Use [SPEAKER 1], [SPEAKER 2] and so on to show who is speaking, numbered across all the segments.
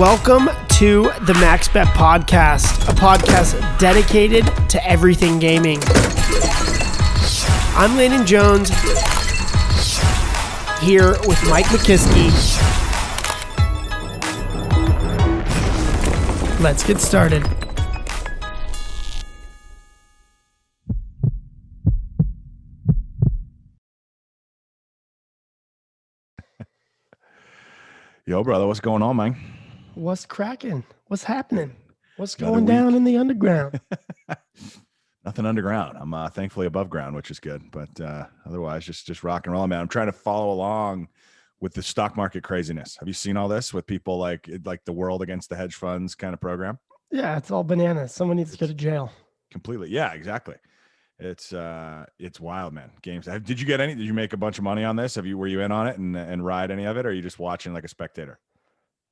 [SPEAKER 1] Welcome to the MaxBet Podcast, a podcast dedicated to everything gaming. I'm Landon Jones, here with Mike McKiskey. Let's get started.
[SPEAKER 2] Yo, brother, what's going on, man?
[SPEAKER 1] What's cracking? What's happening? What's going down in the underground?
[SPEAKER 2] Nothing underground. I'm thankfully above ground, which is good. But otherwise, just rock and roll, man. I'm trying to follow along with the stock market craziness. Have you seen all this with people like the world against the hedge funds kind of program?
[SPEAKER 1] Yeah, it's all bananas. Someone needs to go to jail.
[SPEAKER 2] Completely. Yeah, exactly. It's wild, man. Games. Did you make a bunch of money on this? Were you in on it and ride any of it, or are you just watching like a spectator?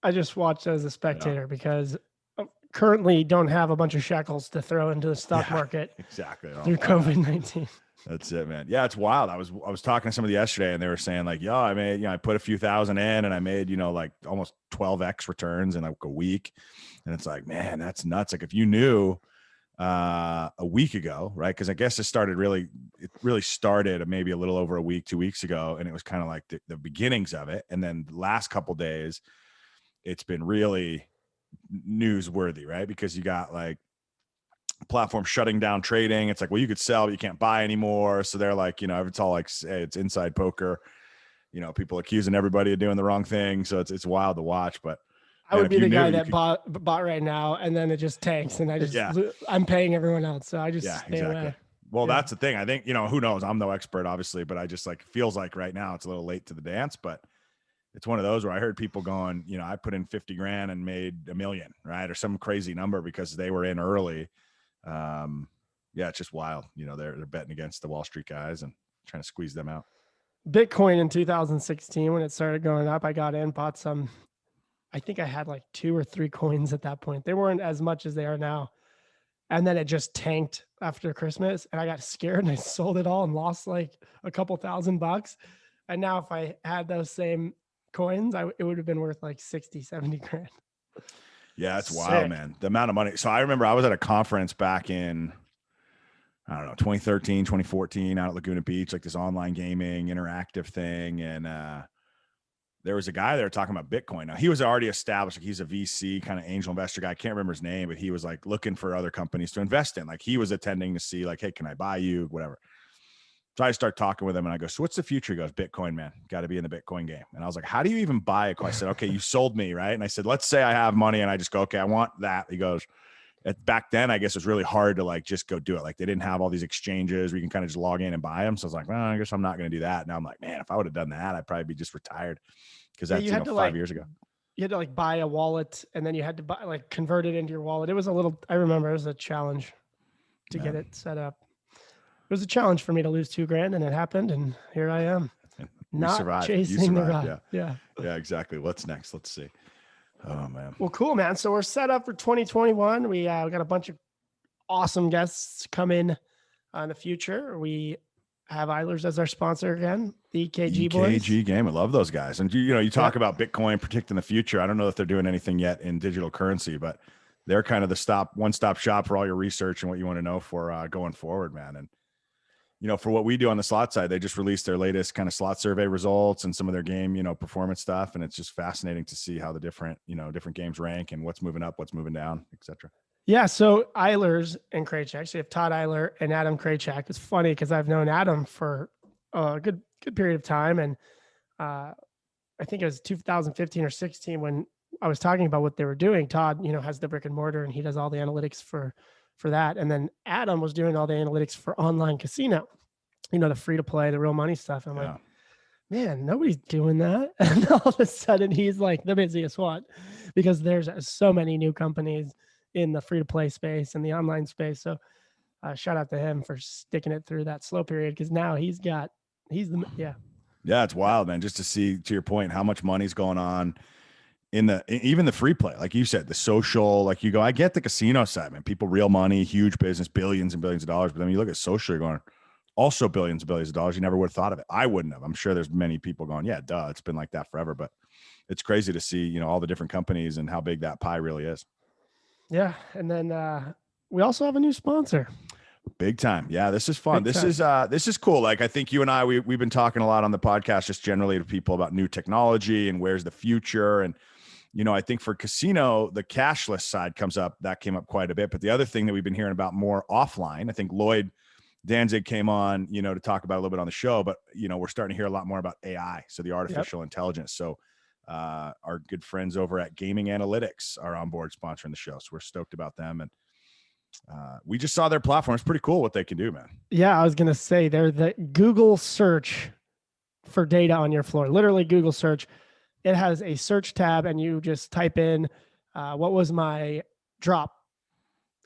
[SPEAKER 1] I just watched as a spectator because I currently don't have a bunch of shekels to throw into the stock market.
[SPEAKER 2] Exactly.
[SPEAKER 1] Through COVID-19.
[SPEAKER 2] That's it, man. Yeah, it's wild. I was talking to somebody yesterday and they were saying like, yo, I made, I put a few thousand in and I made, like almost 12x returns in like a week. And it's like, man, that's nuts. Like if you knew a week ago, right? Because I guess it really started maybe a little over a week, 2 weeks ago. And it was kind of like the beginnings of it. And then the last couple of days, it's been really newsworthy, right? Because you got like platform shutting down trading. It's like, well, you could sell, but you can't buy anymore. So they're like, it's all like, hey, it's inside poker. People accusing everybody of doing the wrong thing. So it's wild to watch. But
[SPEAKER 1] I would be the guy that bought right now, and then it just tanks, and I'm paying everyone else. So I just stay away.
[SPEAKER 2] Well, that's the thing. I think, who knows? I'm no expert, obviously, but I just feels like right now it's a little late to the dance, but it's one of those where I heard people going, I put in 50 grand and made $1 million, right? Or some crazy number because they were in early. It's just wild. They're betting against the Wall Street guys and trying to squeeze them out.
[SPEAKER 1] Bitcoin in 2016, when it started going up, I got in, bought some. I think I had like 2 or 3 coins at that point. They weren't as much as they are now. And then it just tanked after Christmas and I got scared and I sold it all and lost like a couple $1,000. And now if I had those same coins, it would have been worth like 60, 70 grand.
[SPEAKER 2] Yeah, it's wild, man. The amount of money. So I remember I was at a conference back in, 2013, 2014 out at Laguna Beach, like this online gaming interactive thing. And there was a guy there talking about Bitcoin. Now he was already established. Like he's a VC kind of angel investor guy. I can't remember his name, but he was like looking for other companies to invest in. Like he was attending to see like, hey, can I buy you? Whatever. So I start talking with him and I go, so what's the future? He goes, Bitcoin, man. Got to be in the Bitcoin game. And I was like, how do you even buy a coin? I said, okay, you sold me, right? And I said, let's say I have money and I just go, okay, I want that. He goes, back then, I guess it's really hard to like just go do it. Like they didn't have all these exchanges where you can kind of just log in and buy them. So I was like, well, I guess I'm not going to do that. Now I'm like, man, if I would have done that, I'd probably be just retired because that's 5 years ago.
[SPEAKER 1] You had to like buy a wallet and then you had to convert it into your wallet. It was I remember it was a challenge to get it set up. It was a challenge for me to lose $2,000 and it happened. And here I am not chasing the ride. Yeah,
[SPEAKER 2] exactly. What's next? Let's see. Oh man.
[SPEAKER 1] Well, cool, man. So we're set up for 2021. We got a bunch of awesome guests come in the future. We have Eilers as our sponsor again, the EKG boys.
[SPEAKER 2] EKG game. I love those guys. And you talk about Bitcoin predicting the future. I don't know if they're doing anything yet in digital currency, but they're kind of the one-stop shop for all your research and what you want to know for going forward, man. And for what we do on the slot side, they just released their latest kind of slot survey results and some of their game, performance stuff. And it's just fascinating to see how the different games rank and what's moving up, what's moving down, et cetera.
[SPEAKER 1] Yeah. So Eilers and Kraychak. So you have Todd Eiler and Adam Kraychak. It's funny because I've known Adam for a good period of time. And I think it was 2015 or 16 when I was talking about what they were doing. Todd, has the brick and mortar and he does all the analytics for that. And then Adam was doing all the analytics for online casino, the free to play, the real money stuff. I'm like, man, nobody's doing that. And all of a sudden he's like the busiest one because there's so many new companies in the free to play space and the online space. So shout out to him for sticking it through that slow period. Cause now Yeah,
[SPEAKER 2] it's wild, man. Just to see, to your point, how much money's going on even the free play, like you said, the social, like you go, I get the casino side, man. People, real money, huge business, billions and billions of dollars. But then you look at social, you're going, also billions and billions of dollars. You never would have thought of it. I wouldn't have. I'm sure there's many people going, yeah, duh. It's been like that forever. But it's crazy to see, all the different companies and how big that pie really is.
[SPEAKER 1] Yeah. And then we also have a new sponsor.
[SPEAKER 2] Big time. Yeah, this is fun.
[SPEAKER 1] Big
[SPEAKER 2] This is cool. Like, I think you and I, we've been talking a lot on the podcast, just generally to people about new technology and where's the future. And, I think for casino, the cashless side came up quite a bit. But the other thing that we've been hearing about more offline, I think Lloyd Danzig came on, to talk about a little bit on the show, but, we're starting to hear a lot more about AI. So the artificial intelligence. So our good friends over at Gaming Analytics are on board sponsoring the show. So we're stoked about them. And we just saw their platform. It's pretty cool what they can do, man.
[SPEAKER 1] Yeah, I was going to say they're the Google search for data on your floor. Literally Google search. It has a search tab and you just type in what was my drop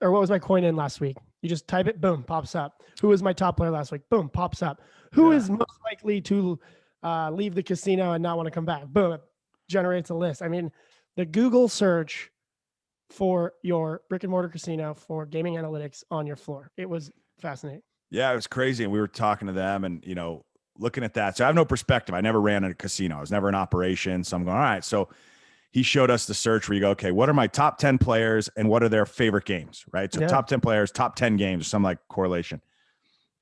[SPEAKER 1] or what was my coin in last week. You just type it, boom, pops up. Who was my top player last week? Boom, pops up. Who is most likely to leave the casino and not want to come back? Boom, it generates a list. I mean, the Google search for your brick and mortar casino for gaming analytics on your floor. It was fascinating.
[SPEAKER 2] Yeah, it was crazy. And we were talking to them and, looking at that. So I have no perspective. I never ran a casino. I was never in operation. So I'm going, all right. So he showed us the search where you go, okay, what are my top 10 players and what are their favorite games, right? So top 10 players, top 10 games, or some like correlation.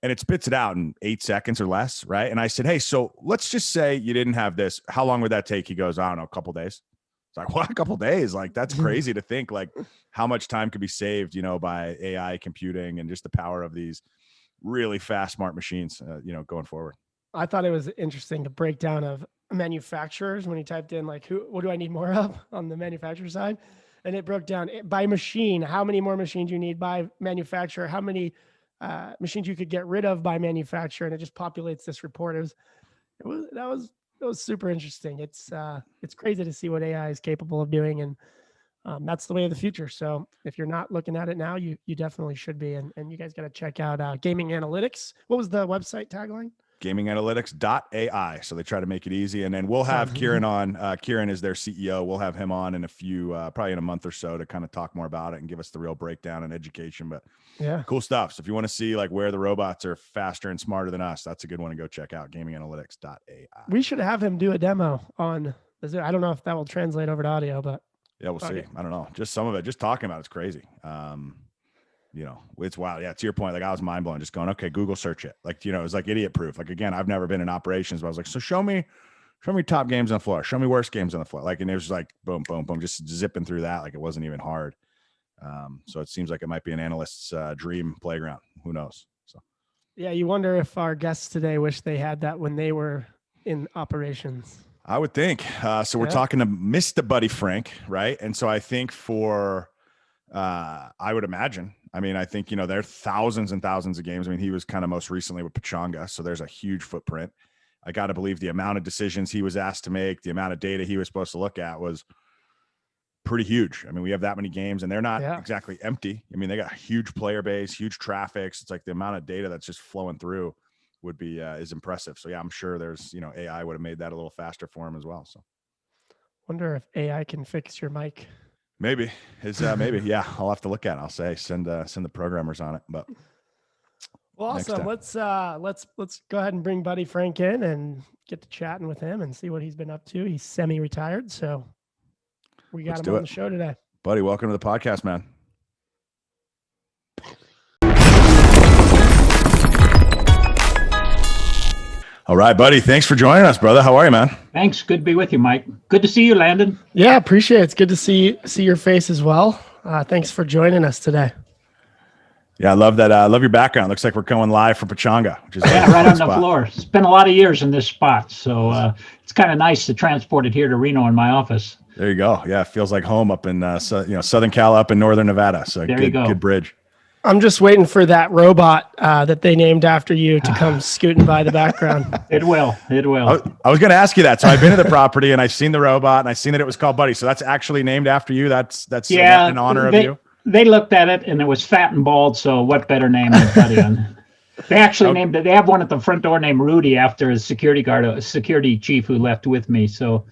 [SPEAKER 2] And it spits it out in 8 seconds or less, right? And I said, hey, so let's just say you didn't have this. How long would that take? He goes, I don't know, a couple days. It's like, what, a couple days? Like, that's crazy to think, like, how much time could be saved, by AI computing and just the power of these really fast, smart machines, going forward.
[SPEAKER 1] I thought it was interesting, the breakdown of manufacturers when he typed in, like, what do I need more of on the manufacturer side? And it broke down by machine, how many more machines you need by manufacturer, how many machines you could get rid of by manufacturer. And it just populates this report. It was super interesting. It's crazy to see what AI is capable of doing. And that's the way of the future. So if you're not looking at it now, you definitely should be. And you guys got to check out Gaming Analytics. What was the website tagline?
[SPEAKER 2] GamingAnalytics.ai. So they try to make it easy. And then we'll have Kieran on. Kieran is their CEO. We'll have him on in a few, probably in a month or so, to kind of talk more about it and give us the real breakdown and education. But yeah, cool stuff. So if you want to see like where the robots are faster and smarter than us, that's a good one to go check out. GamingAnalytics.ai.
[SPEAKER 1] We should have him do a demo on this. I don't know if that will translate over to audio, but
[SPEAKER 2] yeah, we'll see. I don't know. Just some of it, just talking about it's crazy. It's wild. Yeah. To your point, like I was mind blown, just going, okay, Google search it. Like, it was like idiot proof. Like, again, I've never been in operations, but I was like, so show me top games on the floor. Show me worst games on the floor. Like, and it was like, boom, boom, boom, just zipping through that. Like it wasn't even hard. So it seems like it might be an analyst's dream playground. Who knows? So,
[SPEAKER 1] yeah. You wonder if our guests today wish they had that when they were in operations.
[SPEAKER 2] I would think. So we're talking to Mr. Buddy Frank, right? And so I think I would imagine, I think, there are thousands and thousands of games. He was kind of most recently with Pachanga. So there's a huge footprint. I got to believe the amount of decisions he was asked to make, the amount of data he was supposed to look at was pretty huge. We have that many games and they're not exactly empty. They got a huge player base, huge traffics. It's like the amount of data that's just flowing through would be, is impressive. So yeah, I'm sure there's, AI would have made that a little faster for him as well. So
[SPEAKER 1] wonder if AI can fix your mic.
[SPEAKER 2] Maybe maybe. Yeah. I'll have to look at it. I'll say, send the programmers on it, but.
[SPEAKER 1] Well, awesome. Let's go ahead and bring Buddy Frank in and get to chatting with him and see what he's been up to. He's semi-retired. So we got him on the show today.
[SPEAKER 2] Buddy, welcome to the podcast, man. All right, buddy. Thanks for joining us, brother. How are you, man?
[SPEAKER 3] Thanks. Good to be with you, Mike. Good to see you, Landon.
[SPEAKER 1] Yeah, appreciate it. It's good to see your face as well. Thanks for joining us today.
[SPEAKER 2] Yeah, I love that. I love your background. Looks like we're going live from Pachanga, which is
[SPEAKER 3] right on the floor. It's been a lot of years in this spot, so it's kind of nice to transport it here to Reno in my office.
[SPEAKER 2] There you go. Yeah, it feels like home up in Southern Cal, up in Northern Nevada. So
[SPEAKER 3] there you go.
[SPEAKER 2] Good bridge.
[SPEAKER 1] I'm just waiting for that robot that they named after you to come scooting by the background.
[SPEAKER 3] It will.
[SPEAKER 2] I was going to ask you that. So I've been to the property and I've seen the robot and I've seen that it was called Buddy. So that's actually named after you. That's in honor of you.
[SPEAKER 3] They looked at it and it was fat and bald. So what better name than Buddy? They actually named it. They have one at the front door named Rudy after a security guard, a security chief who left with me. So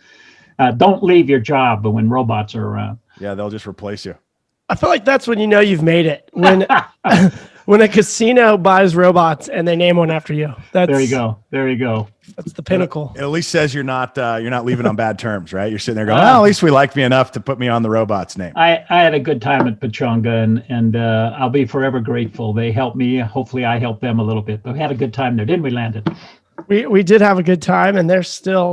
[SPEAKER 3] don't leave your job when robots are around.
[SPEAKER 2] Yeah, they'll just replace you.
[SPEAKER 1] I feel like that's when you know you've made it. When when a casino buys robots and they name one after you.
[SPEAKER 3] There you go. There you go.
[SPEAKER 1] That's the pinnacle.
[SPEAKER 2] It at least says you're not leaving on bad terms, right? You're sitting there going, well, at least we like me enough to put me on the robot's name.
[SPEAKER 3] I had a good time at Pechanga, and I'll be forever grateful. They helped me. Hopefully I helped them a little bit, but we had a good time there, didn't we, Landon?
[SPEAKER 1] We did have a good time, and they're still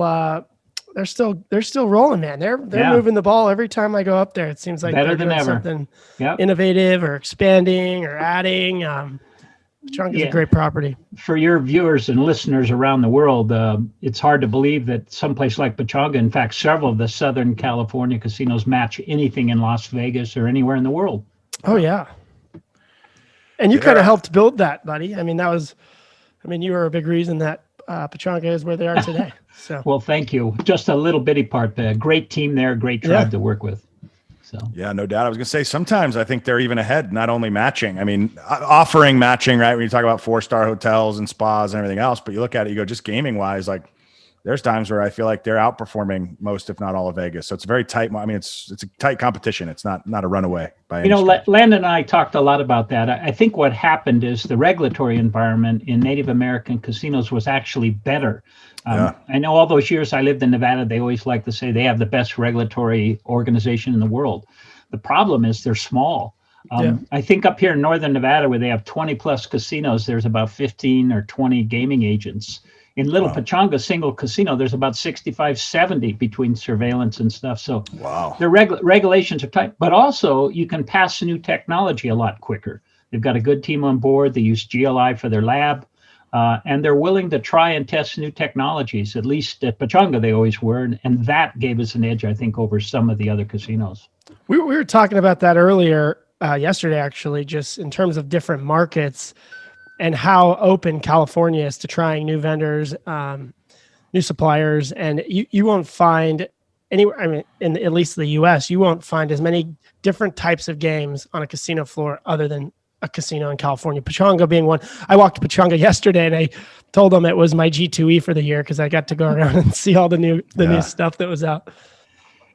[SPEAKER 1] rolling, man. They're moving the ball every time I go up there. It seems like
[SPEAKER 3] better
[SPEAKER 1] they're
[SPEAKER 3] than
[SPEAKER 1] doing
[SPEAKER 3] ever.
[SPEAKER 1] Something
[SPEAKER 3] Yep.
[SPEAKER 1] innovative or expanding or adding. Pechanga is a great property.
[SPEAKER 3] For your viewers and listeners around the world, it's hard to believe that someplace like Pechanga, in fact, several of the Southern California casinos match anything in Las Vegas or anywhere in the world.
[SPEAKER 1] Oh yeah. And you kind of helped build that, buddy. I mean, you were a big reason that Pechanga is where they are today. So
[SPEAKER 3] well, thank you. Just a little bitty part. Great team there, great tribe to work with. So
[SPEAKER 2] yeah, no doubt. I was gonna say sometimes I think they're even ahead, not only matching. I mean, offering matching, right? When you talk about 4-star hotels and spas and everything else, but you look at it, you go just gaming wise, like there's times where I feel like they're outperforming most, if not all, of Vegas. So it's a very tight. I mean, it's a tight competition. It's not a runaway by any stretch.
[SPEAKER 3] Landon and I talked a lot about that. I think what happened is the regulatory environment in Native American casinos was actually better. I know all those years I lived in Nevada, they always like to say they have the best regulatory organization in the world. The problem is they're small. I think up here in Northern Nevada, where they have 20 plus casinos, there's about 15 or 20 gaming agents. In Little Pechanga, single casino, there's about 65, 70 between surveillance and stuff. So the regulations are tight, but also you can pass new technology a lot quicker. They've got a good team on board. They use GLI for their lab. And they're willing to try and test new technologies. At least at Pechanga, they always were. And that gave us an edge, I think, over some of the other casinos.
[SPEAKER 1] We were talking about that earlier yesterday, actually, just in terms of different markets and how open California is to trying new vendors, new suppliers. And you won't find anywhere, I mean, in at least the US, you won't find as many different types of games on a casino floor other than a casino in California, Pechanga being one. I walked to Pechanga yesterday and I told them it was my G2E for the year because I got to go around and see all the new stuff that was out.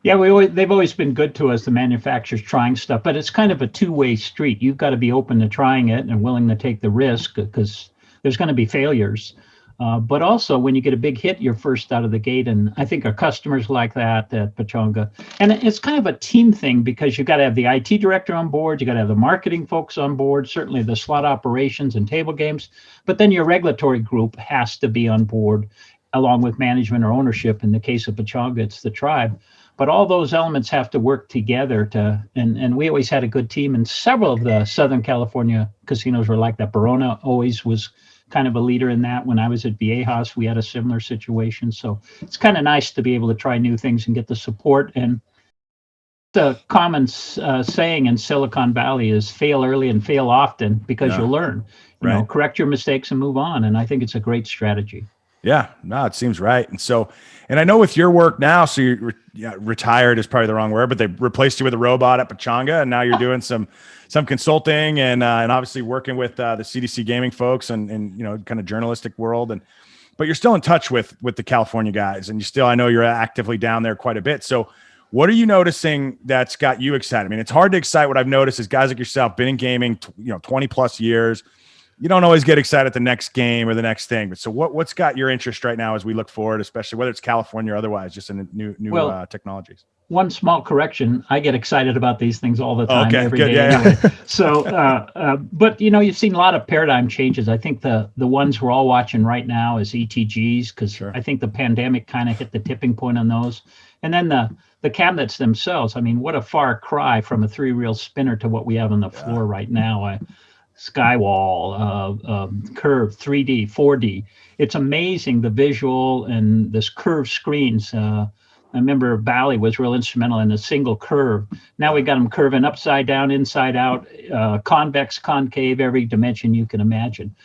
[SPEAKER 3] Yeah, they've always been good to us, the manufacturers trying stuff, but it's kind of a two-way street. You've got to be open to trying it and willing to take the risk because there's going to be failures. But also when you get a big hit, you're first out of the gate. And I think our customers like that at Pechanga. And it's kind of a team thing because you've got to have the IT director on board. You got to have the marketing folks on board, certainly the slot operations and table games. But then your regulatory group has to be on board along with management or ownership. In the case of Pechanga, it's the tribe. But all those elements have to work together and we always had a good team. And several of the Southern California casinos were like that. Barona always was kind of a leader in that. When I was at Viejas, we had a similar situation. So it's kind of nice to be able to try new things and get the support. And the common saying in Silicon Valley is fail early and fail often because you'll learn. You know, correct your mistakes and move on. And I think it's a great strategy.
[SPEAKER 2] Yeah, no, it seems right. And so, and I know with your work now, so you're retired is probably the wrong word, but they replaced you with a robot at Pechanga, and now you're doing some consulting and obviously working with the CDC Gaming folks and you know, kind of journalistic world. But you're still in touch with the California guys, and I know you're actively down there quite a bit. So what are you noticing that's got you excited? I mean, it's hard to excite. What I've noticed is guys like yourself, been in gaming, 20 plus years. You don't always get excited at the next game or the next thing. But so what's got your interest right now as we look forward, especially whether it's California or otherwise, just in new technologies?
[SPEAKER 3] One small correction. I get excited about these things all the time, every day.
[SPEAKER 2] Yeah.
[SPEAKER 3] Anyway. So, but you've seen a lot of paradigm changes. I think the ones we're all watching right now is ETGs, because I think the pandemic kind of hit the tipping point on those. And then the cabinets themselves. I mean, what a far cry from a 3-reel spinner to what we have on the floor right now. Skywall, curve, 3D, 4D. It's amazing, the visual and this curved screens. I remember Bally was real instrumental in a single curve. Now we got them curving upside down, inside out, convex, concave, every dimension you can imagine.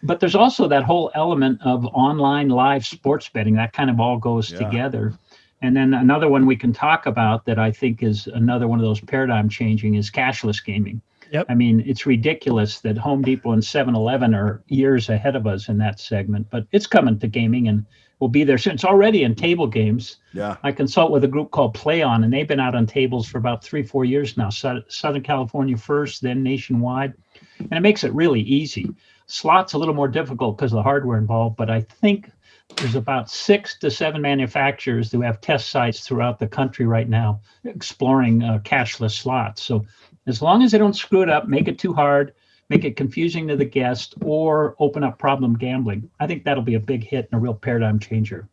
[SPEAKER 3] But there's also that whole element of online live sports betting. That kind of all goes together. And then another one we can talk about that I think is another one of those paradigm changing is cashless gaming. Yep. I mean, it's ridiculous that Home Depot and 7-Eleven are years ahead of us in that segment, but it's coming to gaming and will be there soon. It's already in table games. Yeah. I consult with a group called Play On, and they've been out on tables for about 3-4 years now. Southern California first, then nationwide. and it makes it really easy. Slots a little more difficult because of the hardware involved, but I think there's about 6 to 7 manufacturers who have test sites throughout the country right now exploring cashless slots. So as long as they don't screw it up, make it too hard, make it confusing to the guest, or open up problem gambling, I think that'll be a big hit and a real paradigm changer.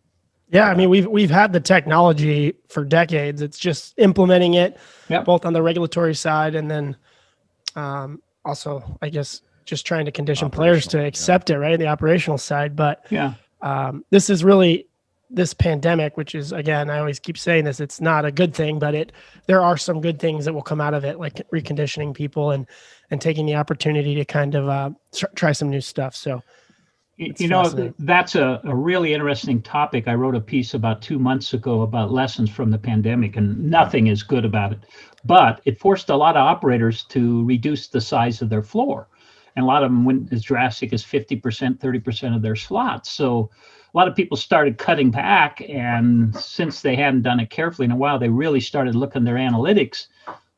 [SPEAKER 1] Yeah, I mean, we've had the technology for decades. It's just implementing it, both on the regulatory side and then also, I guess, just trying to condition players to accept it, right? The operational side. But this is really this pandemic, which is, again, I always keep saying this, it's not a good thing, but there are some good things that will come out of it, like reconditioning people and taking the opportunity to kind of try some new stuff. So,
[SPEAKER 3] you know, that's a really interesting topic. I wrote a piece about 2 months ago about lessons from the pandemic, and nothing is good about it. But it forced a lot of operators to reduce the size of their floor. And a lot of them went as drastic as 50%, 30% of their slots. So a lot of people started cutting back. And since they hadn't done it carefully in a while, they really started looking at their analytics.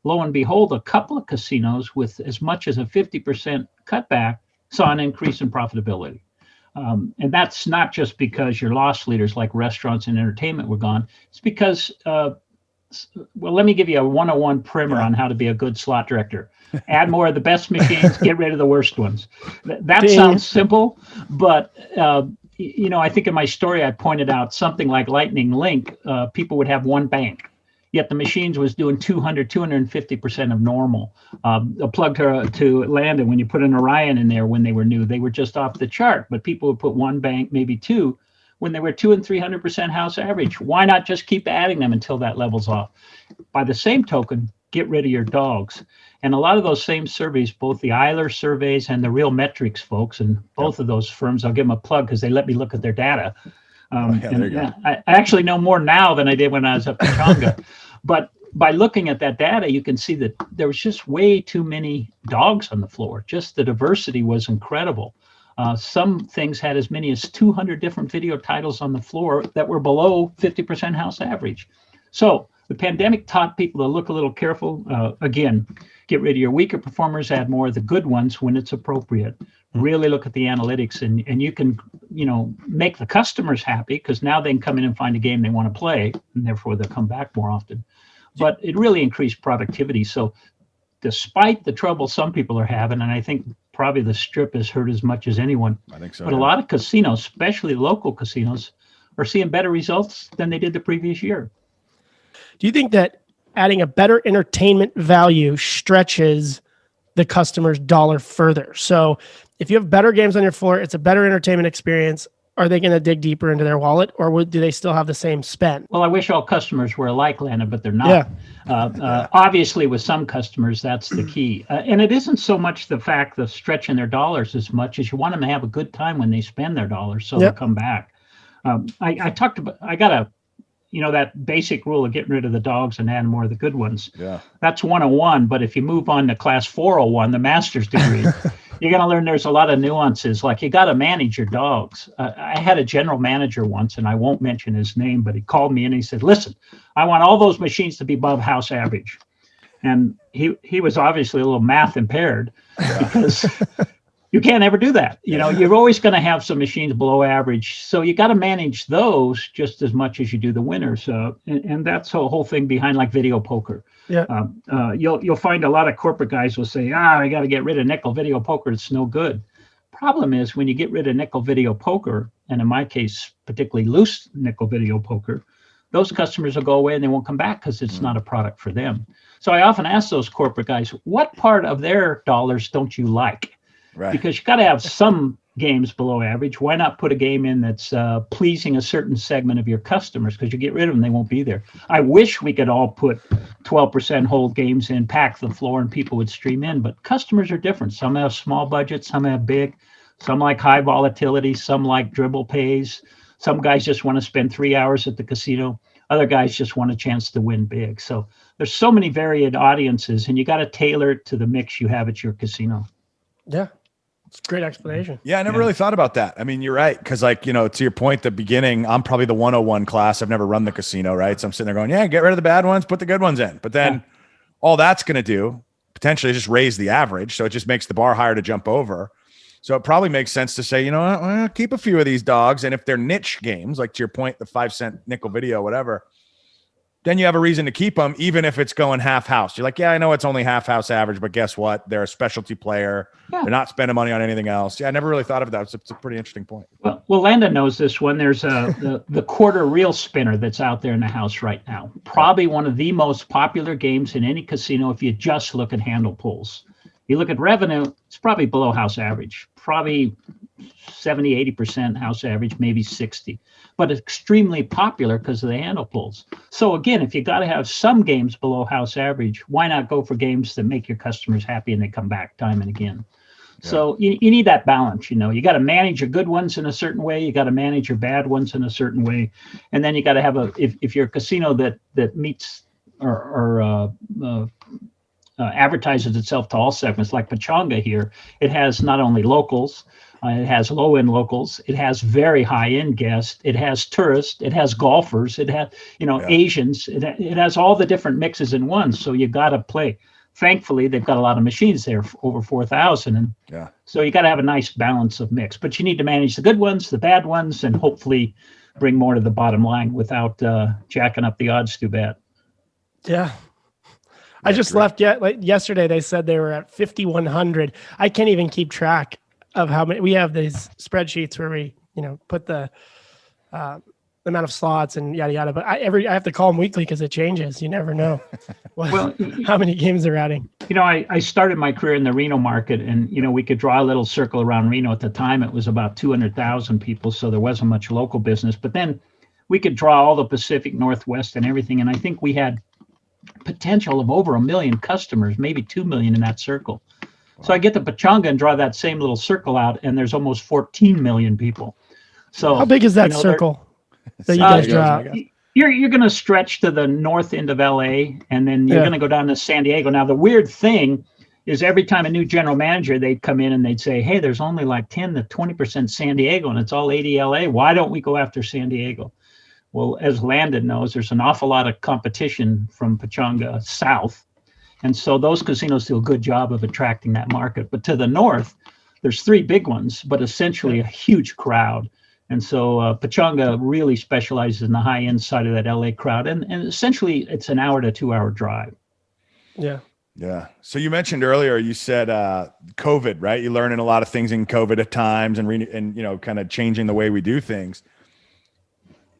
[SPEAKER 3] Lo and behold, a couple of casinos with as much as a 50% cutback saw an increase in profitability. And that's not just because your loss leaders like restaurants and entertainment were gone. It's because, well, let me give you a 101 primer on how to be a good slot director. Add more of the best machines, get rid of the worst ones. That sounds simple, but, you know, I think in my story, I pointed out something like Lightning Link, people would have one bank. Yet the machines was doing 200, 250% of normal. A plug to Atlanta, when you put an Orion in there when they were new, they were just off the chart. But people would put one bank, maybe two, when they were 200 and 300% house average. Why not just keep adding them until that levels off? By the same token, get rid of your dogs. And a lot of those same surveys, both the Eilers surveys and the Real Metrics folks, and both of those firms, I'll give them a plug because they let me look at their data. I actually know more now than I did when I was up in Tonga. But by looking at that data, you can see that there was just way too many dogs on the floor. Just the diversity was incredible. Some things had as many as 200 different video titles on the floor that were below 50% house average. So the pandemic taught people to look a little careful. Again, get rid of your weaker performers, add more of the good ones when it's appropriate. Really look at the analytics, and you can, you know, make the customers happy because now they can come in and find a game they want to play, and therefore they'll come back more often. But it really increased productivity. So despite the trouble some people are having, and I think probably the Strip has hurt as much as anyone.
[SPEAKER 2] I think so.
[SPEAKER 3] But a lot of casinos, especially local casinos, are seeing better results than they did the previous year.
[SPEAKER 1] Do you think that adding a better entertainment value stretches the customer's dollar further? So if you have better games on your floor, it's a better entertainment experience. Are they going to dig deeper into their wallet, or do they still have the same spend?
[SPEAKER 3] Well, I wish all customers were alike, Lana, but they're not. Obviously, with some customers, that's the key. And it isn't so much the fact of stretching their dollars as much as you want them to have a good time when they spend their dollars, so they'll come back. I got a, you know, that basic rule of getting rid of the dogs and adding more of the good ones.
[SPEAKER 2] Yeah.
[SPEAKER 3] That's 101. But if you move on to class 401, the master's degree, you're going to learn there's a lot of nuances. Like you got to manage your dogs. I had a general manager once, and I won't mention his name, but he called me and he said, listen, I want all those machines to be above house average. And he was obviously a little math impaired because you can't ever do that. You know, you're always going to have some machines below average. So you got to manage those just as much as you do the winners. And that's the whole thing behind like video poker.
[SPEAKER 1] Yeah.
[SPEAKER 3] You'll find a lot of corporate guys will say, I got to get rid of nickel video poker. It's no good. Problem is when you get rid of nickel video poker, and in my case, particularly loose nickel video poker, those customers will go away and they won't come back because it's not a product for them. So I often ask those corporate guys, what part of their dollars don't you like?
[SPEAKER 2] Right.
[SPEAKER 3] Because you got to have some games below average. Why not put a game in that's pleasing a certain segment of your customers? Because you get rid of them, they won't be there. I wish we could all put 12% hold games in, pack the floor, and people would stream in. But customers are different. Some have small budgets, some have big. Some like high volatility, some like dribble pays. Some guys just want to spend 3 hours at the casino. Other guys just want a chance to win big. So there's so many varied audiences, and you got to tailor it to the mix you have at your casino.
[SPEAKER 1] Yeah. It's a great explanation.
[SPEAKER 2] Yeah, I never really thought about that. I mean, you're right. Because like, you know, to your point, the beginning, I'm probably the 101 class. I've never run the casino, right? So I'm sitting there going, yeah, get rid of the bad ones, put the good ones in. But then all that's going to do, potentially just raise the average. So it just makes the bar higher to jump over. So it probably makes sense to say, you know what, well, keep a few of these dogs. And if they're niche games, like to your point, the 5-cent nickel video, whatever, then you have a reason to keep them, even if it's going half house. You're like, yeah, I know it's only half house average, but guess what? They're a specialty player. Yeah. They're not spending money on anything else. Yeah, I never really thought of that. It's a pretty interesting point.
[SPEAKER 3] Well, Landon knows this one. There's the quarter reel spinner that's out there in the house right now. Probably one of the most popular games in any casino if you just look at handle pulls. You look at revenue, it's probably below house average, probably 70, 80% house average, maybe 60, but extremely popular because of the handle pulls. So again, if you got to have some games below house average, why not go for games that make your customers happy and they come back time and again? Yeah. So you need that balance. You got to manage your good ones in a certain way. You got to manage your bad ones in a certain way. And then you got to have if you're a casino that meets or advertises itself to all segments, like Pechanga here, it has not only locals, it has low-end locals, it has very high-end guests, it has tourists, it has golfers, it has Asians, it has all the different mixes in one. So you got to play. Thankfully, they've got a lot of machines there, over 4,000, and so you got to have a nice balance of mix. But you need to manage the good ones, the bad ones, and hopefully bring more to the bottom line without jacking up the odds too bad.
[SPEAKER 1] Yeah. I just left yesterday. They said they were at 5,100. I can't even keep track of how many. We have these spreadsheets where we, put the amount of slots and yada yada. But I have to call them weekly because it changes. You never know how many games they're adding.
[SPEAKER 3] I started my career in the Reno market, and we could draw a little circle around Reno. At the time, it was about 200,000 people, so there wasn't much local business. But then we could draw all the Pacific Northwest and everything, and I think we had potential of over 1 million customers, maybe 2 million in that circle. Wow. So I get to Pechanga and draw that same little circle out, and there's almost 14 million people. So
[SPEAKER 1] how big is that circle that you guys draw?
[SPEAKER 3] You're going to stretch to the north end of LA, and then you're going to go down to San Diego. Now, the weird thing is every time a new general manager, they'd come in and they'd say, hey, there's only like 10 to 20% San Diego, and it's all 80 LA. Why don't we go after San Diego? Well, as Landon knows, there's an awful lot of competition from Pechanga south. And so those casinos do a good job of attracting that market. But to the north, there's 3 big ones, but essentially a huge crowd. And so Pechanga really specializes in the high-end side of that LA crowd. And essentially, it's an hour to 2-hour drive.
[SPEAKER 1] Yeah.
[SPEAKER 2] Yeah. So you mentioned earlier, you said COVID, right? You're learning a lot of things in COVID at times and kind of changing the way we do things.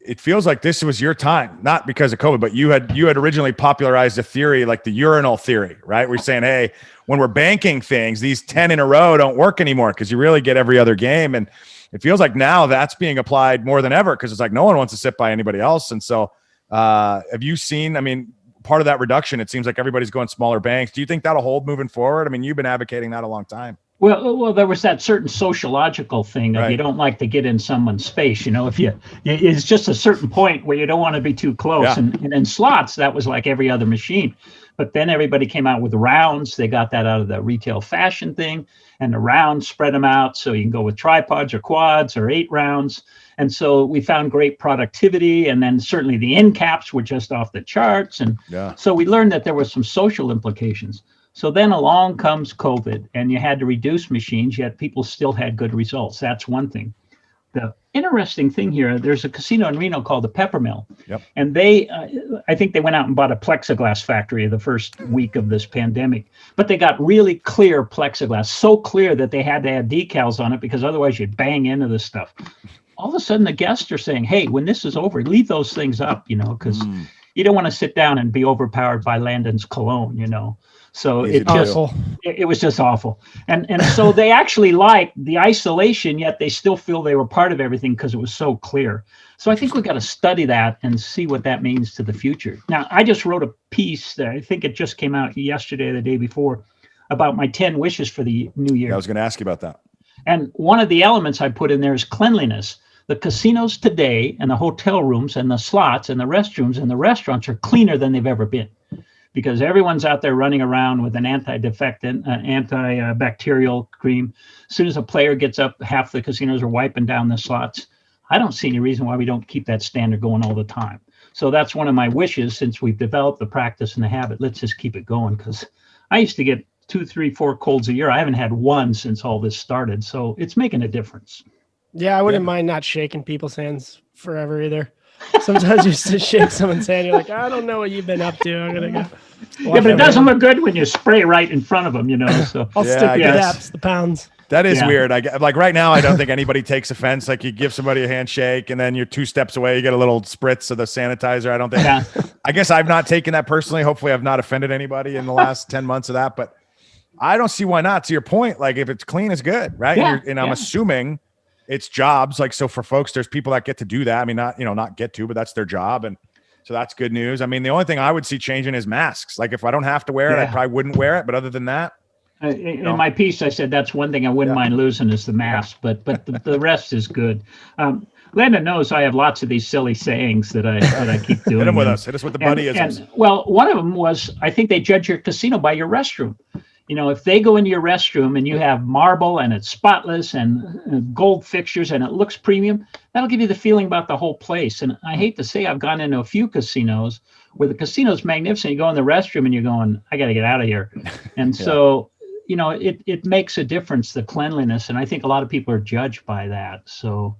[SPEAKER 2] It feels like this was your time, not because of COVID, but you had originally popularized a theory like the urinal theory, right? We're saying, hey, when we're banking things, these 10 in a row don't work anymore because you really get every other game. And it feels like now that's being applied more than ever because it's like no one wants to sit by anybody else. And so have you seen, part of that reduction, it seems like everybody's going smaller banks. Do you think that'll hold moving forward? You've been advocating that a long time.
[SPEAKER 3] Well, there was that certain sociological thing of you don't like to get in someone's space. It's just a certain point where you don't want to be too close. Yeah. And in slots, that was like every other machine. But then everybody came out with rounds. They got that out of the retail fashion thing, and the rounds spread them out. So you can go with tripods or quads or 8 rounds. And so we found great productivity. And then certainly the end caps were just off the charts. And so we learned that there were some social implications. So then along comes COVID, and you had to reduce machines, yet people still had good results. That's one thing. The interesting thing here, there's a casino in Reno called the Peppermill. Yep. And I think they went out and bought a plexiglass factory the first week of this pandemic. But they got really clear plexiglass, so clear that they had to add decals on it because otherwise you'd bang into this stuff. All of a sudden, the guests are saying, hey, when this is over, leave those things up, because you don't want to sit down and be overpowered by Landon's cologne, So it was just awful. And so they actually liked the isolation, yet they still feel they were part of everything because it was so clear. So I think we've got to study that and see what that means to the future. Now, I just wrote a piece that I think it just came out yesterday or the day before about my 10 wishes for the new year.
[SPEAKER 2] I was going to ask you about that.
[SPEAKER 3] And one of the elements I put in there is cleanliness. The casinos today and the hotel rooms and the slots and the restrooms and the restaurants are cleaner than they've ever been, because everyone's out there running around with an antibacterial cream. As soon as a player gets up, half the casinos are wiping down the slots. I don't see any reason why we don't keep that standard going all the time. So that's one of my wishes, since we've developed the practice and the habit. Let's just keep it going, because I used to get 2, 3, 4 colds a year. I haven't had one since all this started. So it's making a difference.
[SPEAKER 1] Yeah, I wouldn't mind not shaking people's hands forever either. Sometimes you just shake someone's hand, you're like, I don't know what you've been up to. I'm gonna go.
[SPEAKER 3] Yeah, but it doesn't look good when you spray right in front of them, So
[SPEAKER 1] I'll stick the daps, the pounds.
[SPEAKER 2] That is weird. Like right now, I don't think anybody takes offense. Like you give somebody a handshake and then you're 2 steps away, you get a little spritz of the sanitizer. I don't think, I guess I've not taken that personally. Hopefully I've not offended anybody in the last 10 months of that, but I don't see why not. To your point, like if it's clean, it's good, right?
[SPEAKER 3] Yeah,
[SPEAKER 2] and I'm assuming it's jobs. Like, so for folks, there's people that get to do that. I mean, not get to, but that's their job. And so that's good news. I mean, the only thing I would see changing is masks. Like if I don't have to wear it, I probably wouldn't wear it. But other than that,
[SPEAKER 3] in my piece, I said that's one thing I wouldn't mind losing is the mask, but the rest is good. Landon knows I have lots of these silly sayings that I keep doing.
[SPEAKER 2] Hit them with us. Hit us with the buddyisms.
[SPEAKER 3] Well, one of them was, I think they judge your casino by your restroom. If they go into your restroom and you have marble and it's spotless and gold fixtures and it looks premium, that'll give you the feeling about the whole place. And I hate to say, I've gone into a few casinos where the casino's magnificent. You go in the restroom and you're going, I got to get out of here. And so, it makes a difference, the cleanliness. And I think a lot of people are judged by that. So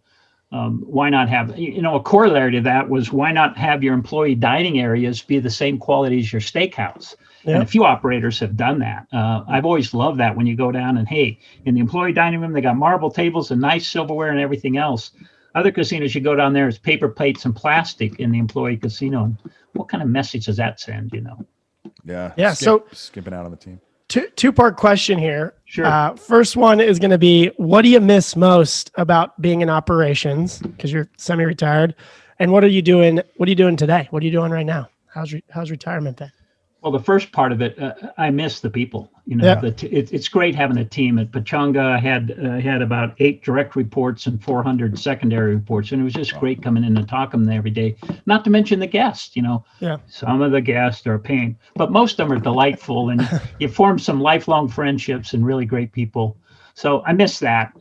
[SPEAKER 3] why not have, a corollary to that was, why not have your employee dining areas be the same quality as your steakhouse? Yep. And a few operators have done that. I've always loved that when you go down and, hey, in the employee dining room, they got marble tables and nice silverware and everything else. Other casinos, you go down there, it's paper plates and plastic in the employee casino. And what kind of message does that send,
[SPEAKER 2] Yeah.
[SPEAKER 1] Yeah. So
[SPEAKER 2] skipping out on the team.
[SPEAKER 1] Two-part question here.
[SPEAKER 3] Sure.
[SPEAKER 1] First one is going to be, what do you miss most about being in operations? Because you're semi-retired. And what are you doing? What are you doing today? What are you doing right now? How's retirement been?
[SPEAKER 3] Well, the first part of it, I miss the people. It's great having a team. At Pachanga, I had about 8 direct reports and 400 secondary reports, and it was just great coming in and talking to them every day. Not to mention the guests. Some of the guests are a pain, but most of them are delightful, and you form some lifelong friendships and really great people. So I miss that.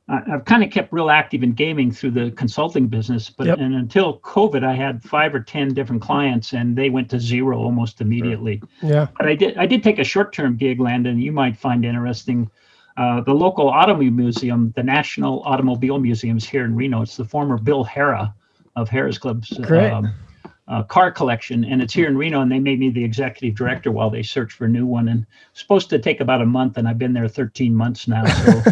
[SPEAKER 3] I've kind of kept real active in gaming through the consulting business, and until COVID, I had 5 or 10 different clients, and they went to zero almost immediately.
[SPEAKER 1] Yeah.
[SPEAKER 3] But I did take a short-term gig, Landon, you might find interesting. The local Automobile Museum, the National Automobile Museum, is here in Reno. It's the former Bill Harrah of Harrah's Club's car collection, and it's here in Reno, and they made me the executive director while they search for a new one. And it's supposed to take about a month, and I've been there 13 months now. So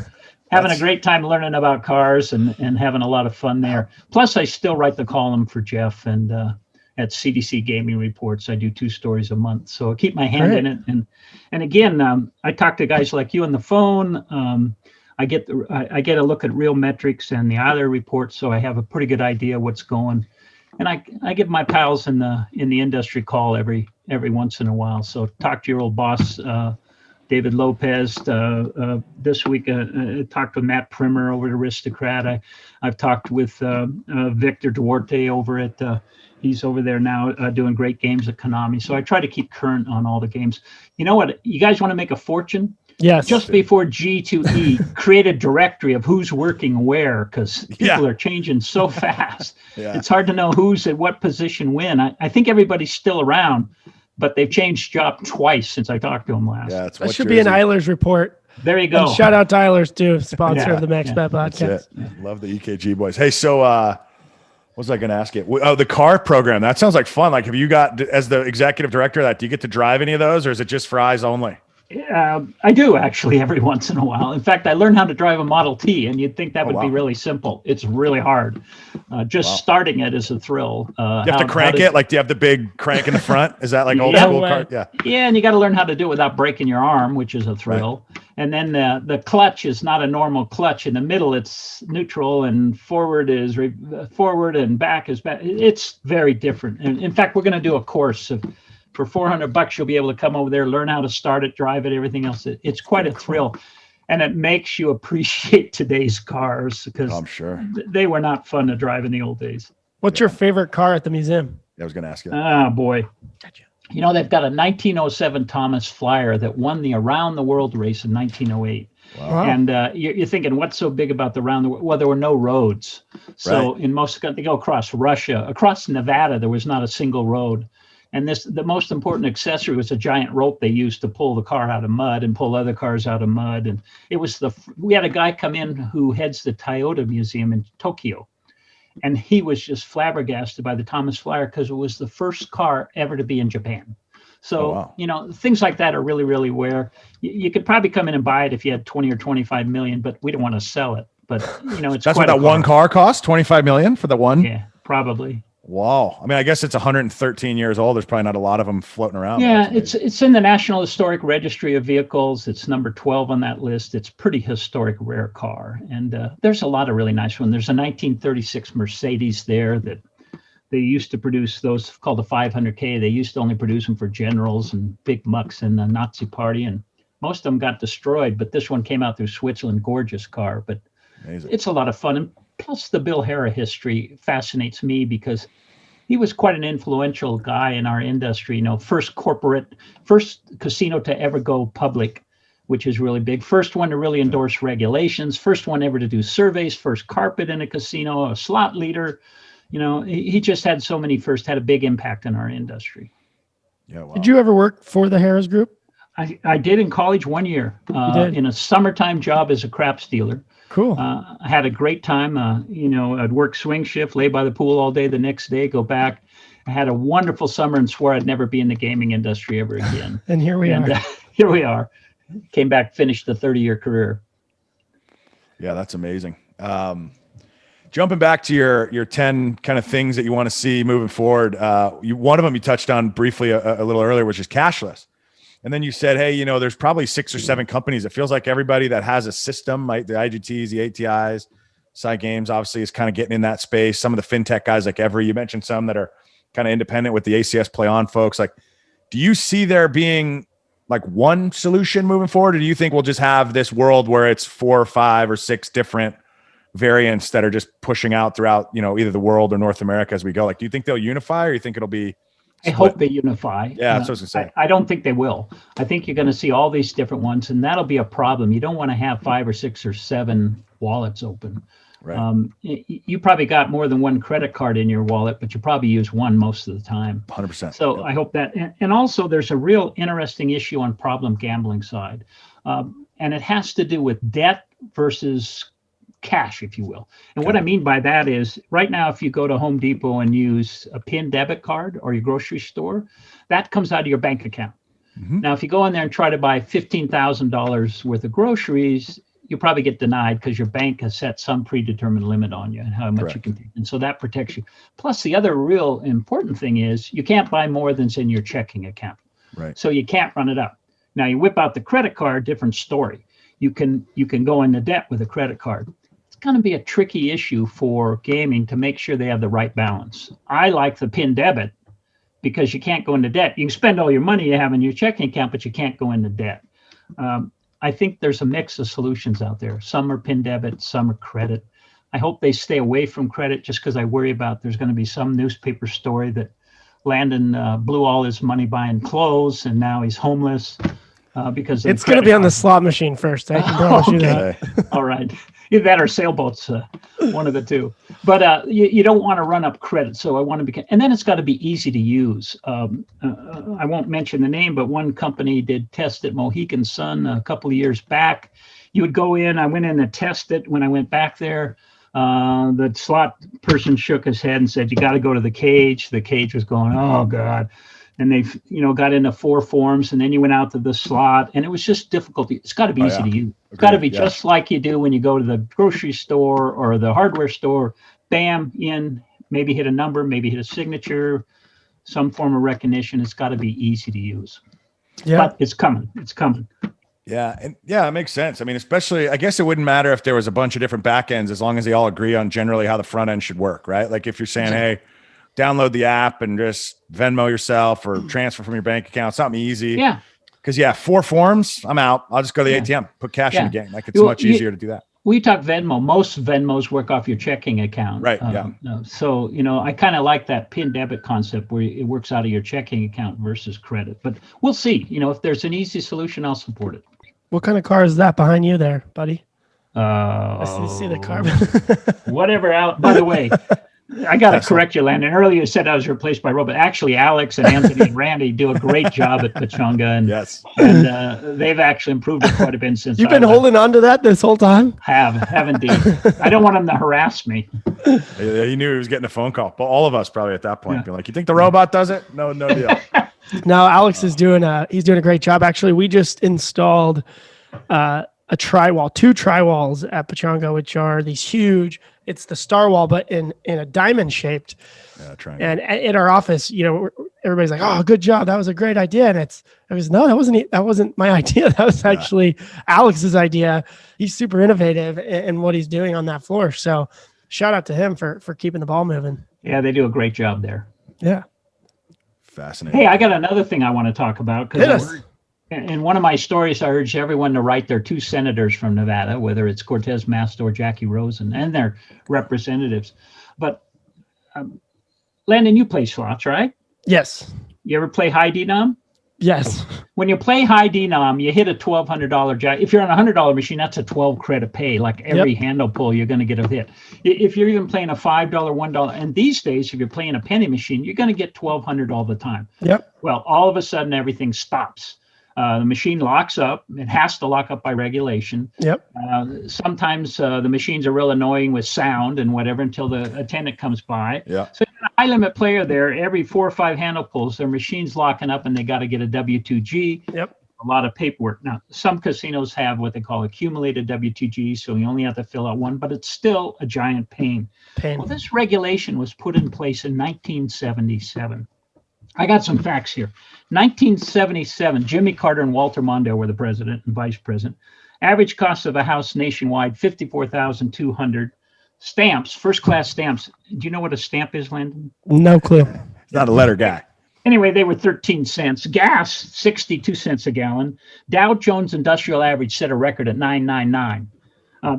[SPEAKER 3] having a great time learning about cars and having a lot of fun there. Plus, I still write the column for Jeff and at CDC Gaming Reports. I do 2 stories a month, so I keep my hand in it. And again, I talk to guys like you on the phone. I get a look at real metrics and the other reports, so I have a pretty good idea what's going. And I give my pals in the industry call every once in a while. So talk to your old boss, David Lopez. This week, talked with Matt Primer over at Aristocrat. I've talked with Victor Duarte over at, he's over there now doing great games at Konami. So I try to keep current on all the games. You know what? You guys want to make a fortune?
[SPEAKER 1] Yes.
[SPEAKER 3] Just before G2E, create a directory of who's working where, because people are changing so fast. It's hard to know who's at what position when. I think everybody's still around, but they've changed job twice since I talked to them last.
[SPEAKER 2] Yeah,
[SPEAKER 1] that should be an Eilers report.
[SPEAKER 3] There you go.
[SPEAKER 1] And shout out to Eilers too, sponsor of the Max Bet podcast.
[SPEAKER 2] Love the EKG boys. Hey, so what was I going to ask you? Oh, the car program. That sounds like fun. Like, have you got, as the executive director of that, do you get to drive any of those, or is it just for eyes only?
[SPEAKER 3] I do actually every once in a while. In fact, I learned how to drive a Model T, and you'd think that would be really simple. It's really hard. Starting it is a thrill.
[SPEAKER 2] You have to crank it? Like, do you have the big crank in the front? Is that like old school car? Yeah.
[SPEAKER 3] Yeah, and you got to learn how to do it without breaking your arm, which is a thrill. Right. And then the clutch is not a normal clutch. In the middle, it's neutral, and forward is forward, and back is back. It's very different. And in fact, we're going to do a course for $400, you'll be able to come over there, learn how to start it, drive it, everything else. It's quite a thrill. And it makes you appreciate today's cars, because
[SPEAKER 2] I'm sure
[SPEAKER 3] they were not fun to drive in the old days.
[SPEAKER 1] What's your favorite car at the museum?
[SPEAKER 2] I was going to ask you.
[SPEAKER 3] Ah, boy. Gotcha. They've got a 1907 Thomas Flyer that won the Around the World race in 1908. Wow. And you're thinking, what's so big about the Around the World? Well, there were no roads. So in most, they go across Russia, across Nevada, there was not a single road. And the most important accessory was a giant rope they used to pull the car out of mud and pull other cars out of mud. And it was we had a guy come in who heads the Toyota Museum in Tokyo. And he was just flabbergasted by the Thomas Flyer because it was the first car ever to be in Japan. So, things like that are really, really rare. You could probably come in and buy it if you had 20 or 25 million, but we don't want to sell it. But, it's
[SPEAKER 2] that's what that one car costs, 25 million for the one?
[SPEAKER 3] Yeah, probably.
[SPEAKER 2] Wow. I mean, I guess it's 113 years old. There's probably not a lot of them floating around.
[SPEAKER 3] Yeah, it's in the National Historic Registry of Vehicles. It's number 12 on that list. It's pretty historic, rare car. And there's a lot of really nice ones. There's a 1936 Mercedes there that they used to produce, those called the 500K. They used to only produce them for generals and big mucks in the Nazi party. And most of them got destroyed, but this one came out through Switzerland. Gorgeous car, but amazing. It's a lot of fun. And plus the Bill Harrah history fascinates me because he was quite an influential guy in our industry. First casino to ever go public, which is really big. First one to really endorse regulations. First one ever to do surveys. First carpet in a casino. A slot leader. He just had so many first. Had a big impact in our industry.
[SPEAKER 2] Yeah. Wow.
[SPEAKER 1] Did you ever work for the Harris Group?
[SPEAKER 3] I did in college 1 year in a summertime job as a craps dealer.
[SPEAKER 1] Cool.
[SPEAKER 3] I had a great time. I'd work swing shift, lay by the pool all day the next day, go back. I had a wonderful summer and swore I'd never be in the gaming industry ever again.
[SPEAKER 1] And here we are.
[SPEAKER 3] Here we are. Came back, finished the 30-year career.
[SPEAKER 2] Yeah, that's amazing. Jumping back to your 10 kind of things that you want to see moving forward. One of them you touched on briefly a little earlier, which is cashless. And then you said, hey, there's probably 6 or 7 companies. It feels like everybody that has a system, like the IGTs, the ATIs, Side Games, obviously is kind of getting in that space. Some of the fintech guys like Every, you mentioned some that are kind of independent with the ACS Play On folks. Like, do you see there being like one solution moving forward? Or do you think we'll just have this world where it's 4 or 5 or 6 different variants that are just pushing out throughout, either the world or North America as we go? Like, do you think they'll unify, or you think it'll be
[SPEAKER 3] I hope they unify.
[SPEAKER 2] Yeah, that's what I was gonna say.
[SPEAKER 3] I don't think they will. I think you're going to see all these different ones, and that'll be a problem. You don't want to have 5 or 6 or 7 wallets open.
[SPEAKER 2] Right.
[SPEAKER 3] You probably got more than one credit card in your wallet, but you probably use one most of the time.
[SPEAKER 2] 100%.
[SPEAKER 3] So I hope that, and also there's a real interesting issue on problem gambling side, and it has to do with debt versus cash, if you will. And what I mean by that is right now, if you go to Home Depot and use a PIN debit card or your grocery store, that comes out of your bank account. Mm-hmm. Now, if you go in there and try to buy $15,000 worth of groceries, you probably get denied because your bank has set some predetermined limit on you and how much you can take. And so that protects you. Plus, the other real important thing is you can't buy more than's in your checking account.
[SPEAKER 2] Right.
[SPEAKER 3] So you can't run it up. Now, you whip out the credit card, different story. You can go into debt with a credit card. It's going to be a tricky issue for gaming to make sure they have the right balance. I like the PIN debit because you can't go into debt. You can spend all your money you have in your checking account, but you can't go into debt. I think there's a mix of solutions out there. Some are PIN debit, some are credit. I hope they stay away from credit just because I worry about there's going to be some newspaper story that Landon blew all his money buying clothes and now he's homeless because
[SPEAKER 1] it's going to be on the slot machine first. I can promise you that.
[SPEAKER 3] All right. Either that or sailboats, one of the two. But you don't want to run up credit. So I want to be, and then it's got to be easy to use. I won't mention the name, but one company did test at Mohegan Sun a couple of years back. You would go in, I went in and test it. When I went back there, the slot person shook his head and said, you got to go to the cage. The cage was going, oh God. And they, got into 4 forms, and then you went out to the slot, and it was just difficult. It's got to be easy to use. It's got to be just like you do when you go to the grocery store or the hardware store. Bam, in, maybe hit a number, maybe hit a signature, some form of recognition. It's got to be easy to use. Yeah, but it's coming. It's coming.
[SPEAKER 2] Yeah, and it makes sense. I mean, especially, I guess it wouldn't matter if there was a bunch of different back ends as long as they all agree on generally how the front end should work, right? Like if you're saying, hey, download the app and just Venmo yourself or transfer from your bank account, something easy.
[SPEAKER 3] Yeah.
[SPEAKER 2] Because 4 forms, I'm out. I'll just go to the ATM, put cash in the game. Like it's much easier to do that.
[SPEAKER 3] We talk Venmo. Most Venmos work off your checking account.
[SPEAKER 2] Right.
[SPEAKER 3] So, I kind of like that PIN debit concept where it works out of your checking account versus credit. But we'll see. If there's an easy solution, I'll support it.
[SPEAKER 1] What kind of car is that behind you there, buddy? I see the car.
[SPEAKER 3] Whatever out. By the way, I got to correct you, Landon. Earlier you said I was replaced by Robert. Actually, Alex and Anthony and Randy do a great job at Pechanga, and
[SPEAKER 2] Yes.
[SPEAKER 3] and they've actually improved it quite a bit since
[SPEAKER 1] You've been
[SPEAKER 3] I left.
[SPEAKER 1] holding on to that this whole time?
[SPEAKER 3] Have indeed. I don't want them to harass me.
[SPEAKER 2] He knew he was getting a phone call. But all of us probably at that point be like, "You think the robot does it?" No deal.
[SPEAKER 1] No, Alex is doing a great job. Actually, we just installed a tri-wall, 2 tri-walls at Pechanga, which are these huge. It's the star wall, but in a diamond shaped.
[SPEAKER 2] Triangle.
[SPEAKER 1] And in our office, everybody's like, "Oh, good job! That was a great idea." And no, that wasn't my idea. That was actually Alex's idea. He's super innovative in what he's doing on that floor. So, shout out to him for keeping the ball moving.
[SPEAKER 3] Yeah, they do a great job there.
[SPEAKER 1] Yeah.
[SPEAKER 2] Fascinating.
[SPEAKER 3] Hey, I got another thing I want to talk about. Because in one of my stories, I urge everyone to write their 2 senators from Nevada, whether it's Cortez Masto or Jackie Rosen, and their representatives. But Landon, you play slots, right?
[SPEAKER 1] Yes.
[SPEAKER 3] You ever play high denom?
[SPEAKER 1] Yes.
[SPEAKER 3] When you play high denom, you hit a $1,200 jack. If you're on a $100 machine, that's a 12 credit pay. Like every handle pull, you're going to get a hit. If you're even playing a $5, $1, and these days, if you're playing a penny machine, you're going to get 1,200 all the time.
[SPEAKER 1] Yep.
[SPEAKER 3] Well, all of a sudden, everything stops. The machine locks up. It has to lock up by regulation.
[SPEAKER 1] Yep.
[SPEAKER 3] Sometimes the machines are real annoying with sound and whatever until the attendant comes by.
[SPEAKER 2] Yeah.
[SPEAKER 3] So a high limit player there, every 4 or 5 handle pulls, their machine's locking up and they got to get a W2G.
[SPEAKER 1] Yep.
[SPEAKER 3] A lot of paperwork. Now, some casinos have what they call accumulated W2G, so you only have to fill out one, but it's still a giant pain. Well, this regulation was put in place in 1977. I got some facts here. 1977, Jimmy Carter and Walter Mondale were the president and vice president. Average cost of a house nationwide, $54,200. Stamps, first class stamps. Do you know what a stamp is, Landon?
[SPEAKER 1] No clue.
[SPEAKER 2] He's not a letter guy.
[SPEAKER 3] Anyway, they were 13 cents. Gas, 62 cents a gallon. Dow Jones Industrial Average set a record at 999.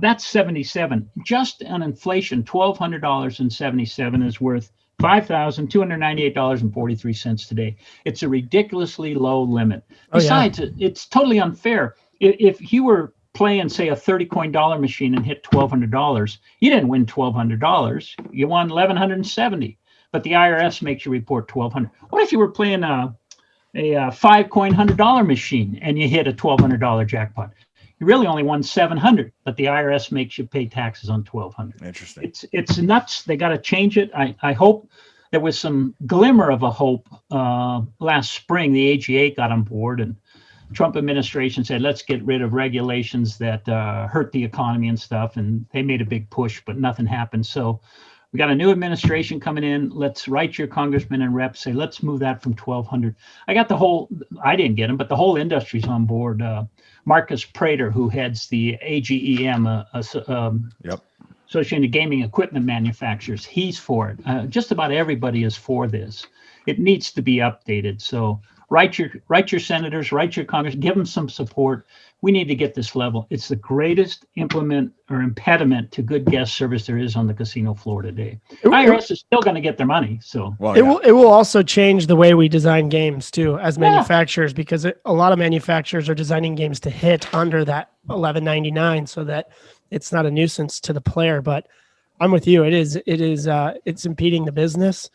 [SPEAKER 3] That's 77. Just on inflation, $1,200.77 is worth $5,298.43 today. It's a ridiculously low limit. Besides, it's totally unfair. If you were playing, say, a 30 coin dollar machine and hit $1,200, you didn't win $1,200. You won $1,170. But the IRS makes you report $1,200. What if you were playing a 5 coin $100 machine and you hit a $1,200 jackpot? You really only won $700, but the IRS makes you pay taxes on $1,200.
[SPEAKER 2] Interesting.
[SPEAKER 3] It's nuts. They got to change it. I hope there was some glimmer of a hope last spring. The AGA got on board, and Trump administration said, let's get rid of regulations that hurt the economy and stuff. And they made a big push, but nothing happened. So we got a new administration coming in. Let's write your congressman and reps, say, let's move that from 1,200. I didn't get them, but the whole industry's on board. Marcus Prater, who heads the AGEM, Associated Gaming Equipment Manufacturers, he's for it. Just about everybody is for this. It needs to be updated. So write your senators, write your Congress, give them some support. We need to get this level. It's the greatest impediment to good guest service there is on the casino floor today. IRS is still going to get their money. So
[SPEAKER 1] it will also change the way we design games too, as manufacturers, because a lot of manufacturers are designing games to hit under that $11.99 so that it's not a nuisance to the player. But I'm with you. It's impeding the business.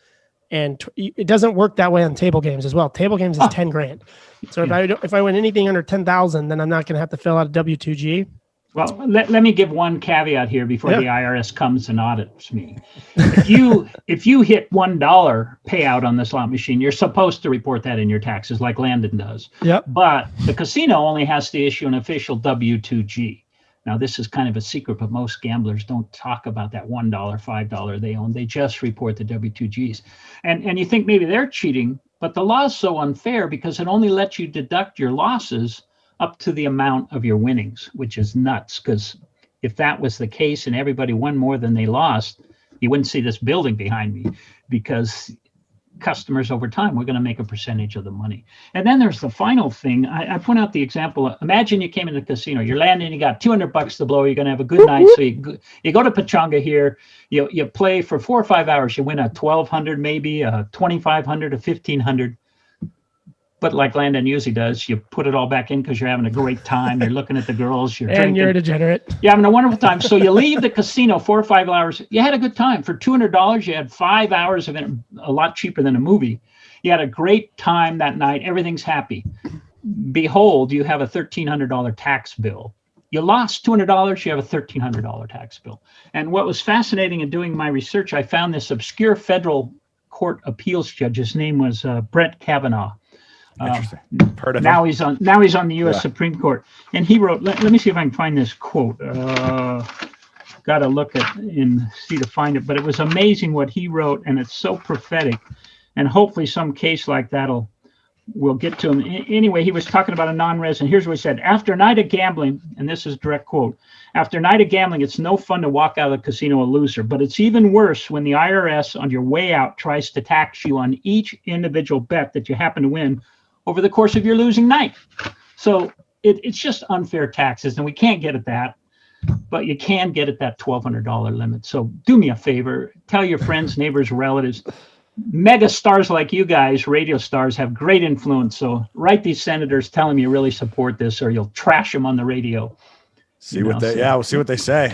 [SPEAKER 1] And it doesn't work that way on table games as well. Table games is 10 grand. So if I win anything under 10,000, then I'm not going to have to fill out a W2G.
[SPEAKER 3] Well, let me give one caveat here before the IRS comes and audits me. If you hit $1 payout on the slot machine, you're supposed to report that in your taxes, like Landon does.
[SPEAKER 1] Yep.
[SPEAKER 3] But the casino only has to issue an official W2G. Now, this is kind of a secret, but most gamblers don't talk about that $1, $5 they own. They just report the W2Gs. And you think maybe they're cheating, but the law is so unfair because it only lets you deduct your losses up to the amount of your winnings, which is nuts. Because if that was the case and everybody won more than they lost, you wouldn't see this building behind me, because customers over time, we're going to make a percentage of the money. And then there's the final thing. I point out the example. Imagine you came in the casino, you're landing, you got $200 to blow, you're going to have a good night. So you go to Pechanga here, you play for 4 or 5 hours, you win a $1,200, maybe a $2,500, a $1,500. But like Landon usually does, you put it all back in because you're having a great time. You're looking at the girls. You're drinking.
[SPEAKER 1] And you're a degenerate.
[SPEAKER 3] You're having a wonderful time. So you leave the casino 4 or 5 hours. You had a good time. For $200, you had 5 hours of it, a lot cheaper than a movie. You had a great time that night. Everything's happy. Behold, you have a $1,300 tax bill. You lost $200, you have a $1,300 tax bill. And what was fascinating in doing my research, I found this obscure federal court appeals judge. His name was Brett Kavanaugh.
[SPEAKER 2] Interesting. Heard of
[SPEAKER 3] Now
[SPEAKER 2] him.
[SPEAKER 3] he's on the U.S. Supreme Court, and he wrote. Let me see if I can find this quote. Got to look at and see to find it, but it was amazing what he wrote, and it's so prophetic. And hopefully, some case like that'll we'll get to him. Anyway, he was talking about a non-resident. Here's what he said: after a night of gambling, and this is a direct quote. After a night of gambling, it's no fun to walk out of the casino a loser, but it's even worse when the IRS on your way out tries to tax you on each individual bet that you happen to win over the course of your losing night. So it's just unfair taxes, and we can't get at that, but you can get at that $1,200 limit. So do me a favor, tell your friends, neighbors, relatives. Mega stars like you guys, radio stars, have great influence. So write these senators, tell them you really support this, or you'll trash them on the radio.
[SPEAKER 2] We'll see what they say.